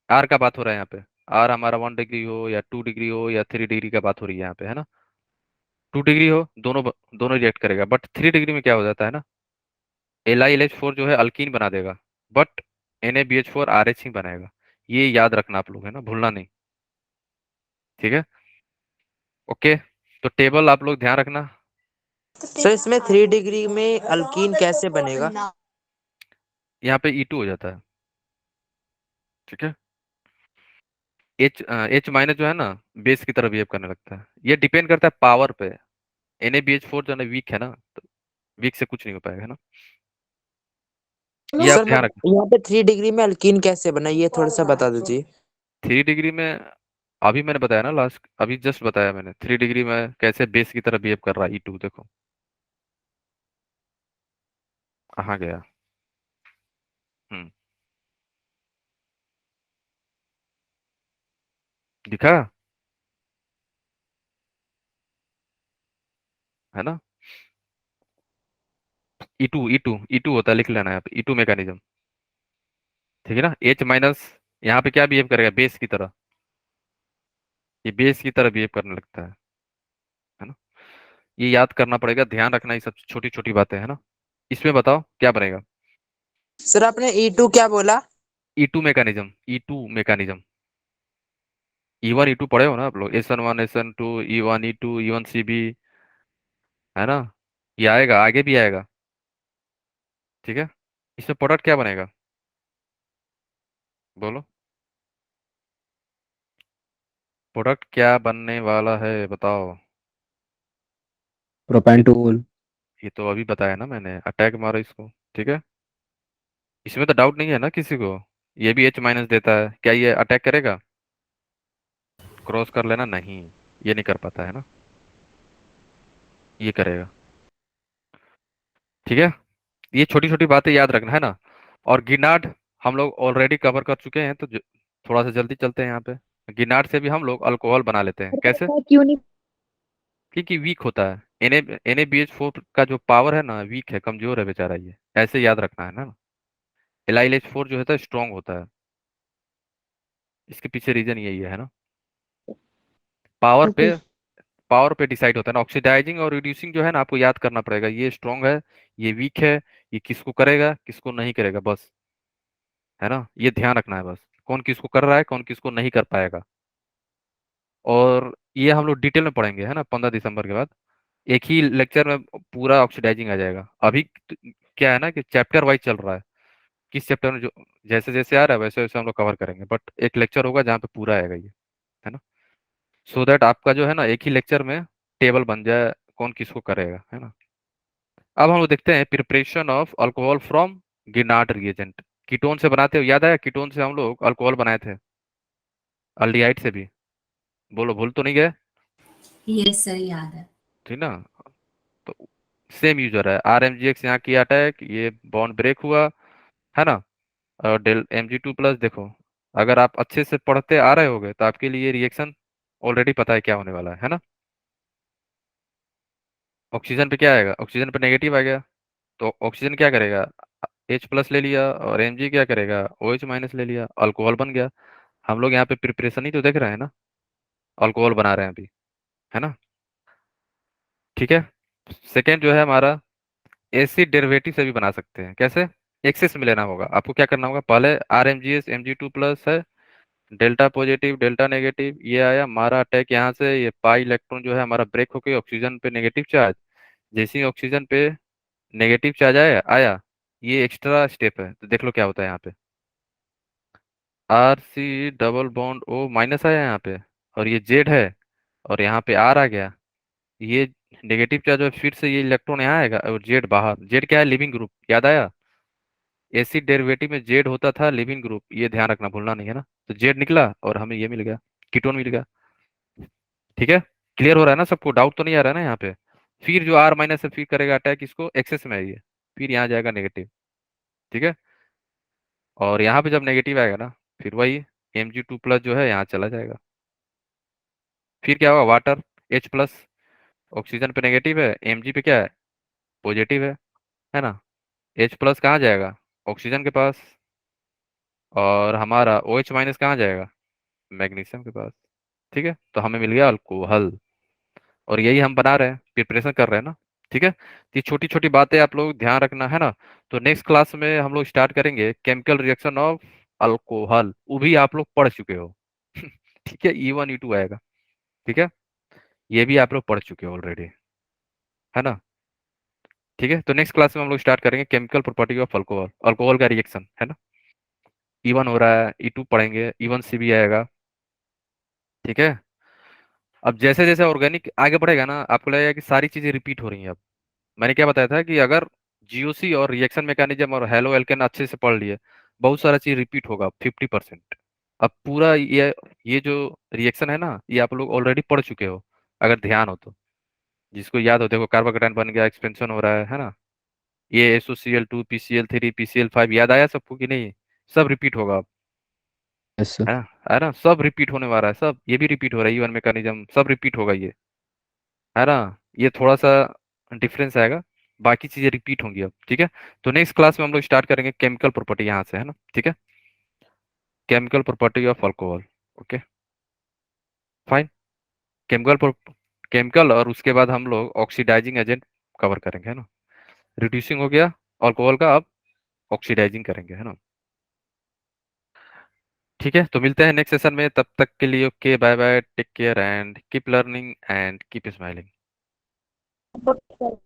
R का बात हो रहा है यहाँ पे, R हमारा 1 डिग्री हो या 2 डिग्री हो या 3 डिग्री का बात हो रही है यहाँ पे, है ना। 2 डिग्री हो, दोनों दोनों रिएक्ट करेगा, बट 3 डिग्री में क्या हो जाता है ना, LiLH4 जो है अल्कीन बना देगा, बट NaBH4 RH ही बनाएगा। ये याद रखना आप लोग, है ना, भूलना नहीं। ठीक है, ओके, तो टेबल आप लोग ध्यान रखना। सर इसमें 3 डिग्री में अल्कीन कैसे बनेगा? यहाँ पे E2 हो जाता है। ठीक है, H माइनस जो है ना, बेस की तरह बिहेव करने लगता है, ये डिपेंड करता है पावर पे। NaBH4 जो है ना वीक है ना, तो वीक से कुछ नहीं हो पाएगा, है ना। ये आप सर ध्यान रखना। यहाँ पे 3 डिग्री में अल्कीन कैसे बना, ये थोड़ा सा बता दीजिए। 3 डिग्री में अभी मैंने बताया ना, लास्ट अभी जस्ट बताया मैंने, 3 डिग्री में कैसे बेस की तरह बिहेव कर रहा है E2, देखो कहाँ गया। हम्म, दिखा, है ना। E2 होता है, लिख लेना यहाँ पे E2 मैकेनिज्म। ठीक है ना, H माइनस यहाँ पे क्या बिहेव करेगा, बेस की तरह, ये बेस की तरह बिहेव करने लगता है ना। ये याद करना पड़ेगा, ध्यान रखना, ये सब छोटी छोटी बातें, है ना। इसमें बताओ क्या बनेगा, सर आपने E2 क्या बोला? E2 mechanism. E1 E2 पढ़े हो ना आप लोग, SN1 SN2 E1 E2 E1 CB, है ना। ये आएगा, आगे भी आएगा। ठीक है, इसमें प्रोडक्ट क्या बनेगा, बोलो, प्रोडक्ट क्या बनने वाला है, बताओ। प्रोपेंटोल। ये तो अभी बताया ना मैंने, अटैक मारो इसको। ठीक है, इसमें तो डाउट नहीं है ना किसी को, ये भी H माइनस देता है, क्या ये अटैक करेगा, क्रॉस कर लेना, नहीं, ये नहीं कर पाता है ना, ये करेगा। ठीक है, ये छोटी छोटी बातें याद रखना, है ना। और गिनार्ड हम लोग ऑलरेडी कवर कर चुके हैं, तो थोड़ा सा जल्दी चलते हैं यहाँ पे। गिनार्ड से भी हम लोग अल्कोहल बना लेते हैं, कैसे, क्यों नहीं? क्योंकि वीक होता है। NaBH4 का जो पावर है ना, वीक है, कमजोर है बेचारा, ये ऐसे याद रखना है ना। LiLH4 जो होता है स्ट्रांग होता है, इसके पीछे रीजन यही है ना। पावर पे, ओके। पावर पे डिसाइड होता है ना, ऑक्सीडाइजिंग और रिड्यूसिंग जो है ना, आपको याद करना पड़ेगा, ये स्ट्रांग है, ये वीक है, ये किसको करेगा किसको नहीं करेगा, बस, है ना। ये ध्यान रखना है बस, कौन किसको कर रहा है, कौन किसको नहीं कर पाएगा। और ये हम लोग डिटेल में पढ़ेंगे, है ना, 15 दिसंबर के बाद एक ही लेक्चर में पूरा ऑक्सीडाइजिंग आ जाएगा। अभी क्या है ना कि चैप्टर वाइज चल रहा है, किस चैप्टर में जो जैसे जैसे आ रहा है वैसे वैसे हम लोग कवर करेंगे, बट एक लेक्चर होगा जहाँ पे पूरा आएगा ये, है ना। सो दैट आपका जो है ना एक ही लेक्चर में टेबल बन जाए, कौन किसको करेगा, है ना। अब हम लोग देखते हैं preparation of alcohol from Grignard reagent. Ketone से बनाते हो, याद आया कीटोन से हम लोग अल्कोहल बनाए थे, अल्डिहाइड से भी। बोलो, भूल तो नहीं गए? यस सर याद है। ठीक ना? तो सेम यूजर है, आर एम जी एक्स यहाँ किया अटैक, ये बॉन्ड ब्रेक हुआ, है ना? और डेल Mg2+ देखो, अगर आप अच्छे से पढ़ते आ रहे होगे तो आपके लिए रिएक्शन ऑलरेडी पता है क्या होने वाला है ना? ऑक्सीजन पे क्या आएगा? ऑक्सीजन पे नेगेटिव आ गया, तो ऑक्सीजन क्या करेगा? H+ ले लिया, और Mg क्या करेगा? OH- ले लिया, अल्कोहल बन गया। हम लोग यहाँ पे प्रिपरेशन ही तो देख रहे हैं ना, अल्कोहल बना रहे हैं अभी, है ना? ठीक है। सेकेंड जो है हमारा, एसिड डेरिवेटिव से भी बना सकते हैं। कैसे? एक्सेस में लेना होगा आपको। क्या करना होगा? पहले RMgS Mg2+ है, डेल्टा पॉजिटिव डेल्टा नेगेटिव, ये आया हमारा अटैक यहाँ से, ये पाई इलेक्ट्रॉन जो है हमारा ब्रेक होके ऑक्सीजन पे नेगेटिव चार्ज, जैसे ही ऑक्सीजन पे नेगेटिव चार्ज आया आया, ये एक्स्ट्रा स्टेप है, तो देख लो क्या होता है यहाँ पे। RC डबल बॉन्ड O- आया यहाँ पे, और ये जेड है, और यहाँ पे आर आ गया, ये नेगेटिव चार्ज है, फिर से ये इलेक्ट्रॉन यहाँ आएगा, और जेड बाहर। जेड क्या है? लिविंग ग्रुप, याद आया? एसिड डेरिवेटिव में जेड होता था लिविंग ग्रुप, ये ध्यान रखना, भूलना नहीं है ना। तो जेड निकला और हमें ये मिल गया, कीटोन मिल गया। ठीक है, क्लियर हो रहा है ना सबको? डाउट तो नहीं आ रहा है ना यहाँ पे? फिर जो R- है, फिर करेगा अटैक इसको, एक्सेस में है ये, फिर यहाँ जाएगा नेगेटिव। ठीक है, और यहाँ पे जब नेगेटिव आएगा ना, फिर वही Mg2+ जो है यहाँ चला जाएगा। फिर क्या होगा? वाटर H+, ऑक्सीजन पे नेगेटिव है, Mg पे क्या है? पॉजिटिव है ना? H+ कहाँ जाएगा? ऑक्सीजन के पास, और हमारा OH- कहाँ जाएगा? मैग्नीशियम के पास। ठीक है, तो हमें मिल गया अल्कोहल, और यही हम बना रहे हैं, प्रिपरेशन कर रहे हैं ना। ठीक है, तो ये छोटी छोटी बातें आप लोग ध्यान रखना, है ना? तो नेक्स्ट क्लास में हम लोग स्टार्ट करेंगे केमिकल रिएक्शन ऑफ अल्कोहल, वो भी आप लोग पढ़ चुके हो। ठीक है, E1 E2 आएगा। ठीक है, ये भी आप लोग पढ़ चुके हो ऑलरेडी, है ना? ठीक है, तो नेक्स्ट क्लास में हम लोग स्टार्ट करेंगे chemical property of alcohol, alcohol का रिएक्शन, है ना? E1 हो रहा है, E2 पढ़ेंगे, E1C भी आएगा। ठीक है, अब जैसे जैसे ऑर्गेनिक आगे बढ़ेगा ना, आपको लगेगा कि सारी चीजें रिपीट हो रही हैं। अब मैंने क्या बताया था कि अगर जीओसी और रिएक्शन मैकेनिज्म और हेलो एल्केन अच्छे से पढ़ लिए, बहुत सारा चीज रिपीट होगा 50%। अब पूरा ये जो रिएक्शन है ना, ये आप लोग ऑलरेडी पढ़ चुके हो, अगर ध्यान हो तो। जिसको याद हो, देखो कार्बोकेटाइन बन गया, एक्सपेंशन हो रहा है ना? ये SOCl2 PCl3 PCl5 याद आया सबको कि नहीं? सब रिपीट होगा अब, यस सर। है ना? सब रिपीट होने वाला है, सब ये भी रिपीट हो रहा है, इवन मैकेनिज्म सब रिपीट होगा ये, है ना? ये थोड़ा सा डिफरेंस आएगा, बाकी चीजें रिपीट होंगी अब। ठीक है, तो नेक्स्ट क्लास में हम लोग स्टार्ट करेंगे केमिकल प्रॉपर्टी यहाँ से, है ना? ठीक है, chemical property of alcohol. Okay, fine. Chemical chemical, और उसके बाद हम लोग ऑक्सीडाइजिंग एजेंट कवर करेंगे, है ना? रिड्यूसिंग हो गया अल्कोहल का, अब ऑक्सीडाइजिंग करेंगे, है ना? ठीक है, तो मिलते हैं नेक्स्ट सेशन में, तब तक के लिए okay, bye bye, take care and keep learning and keep smiling. Okay sir.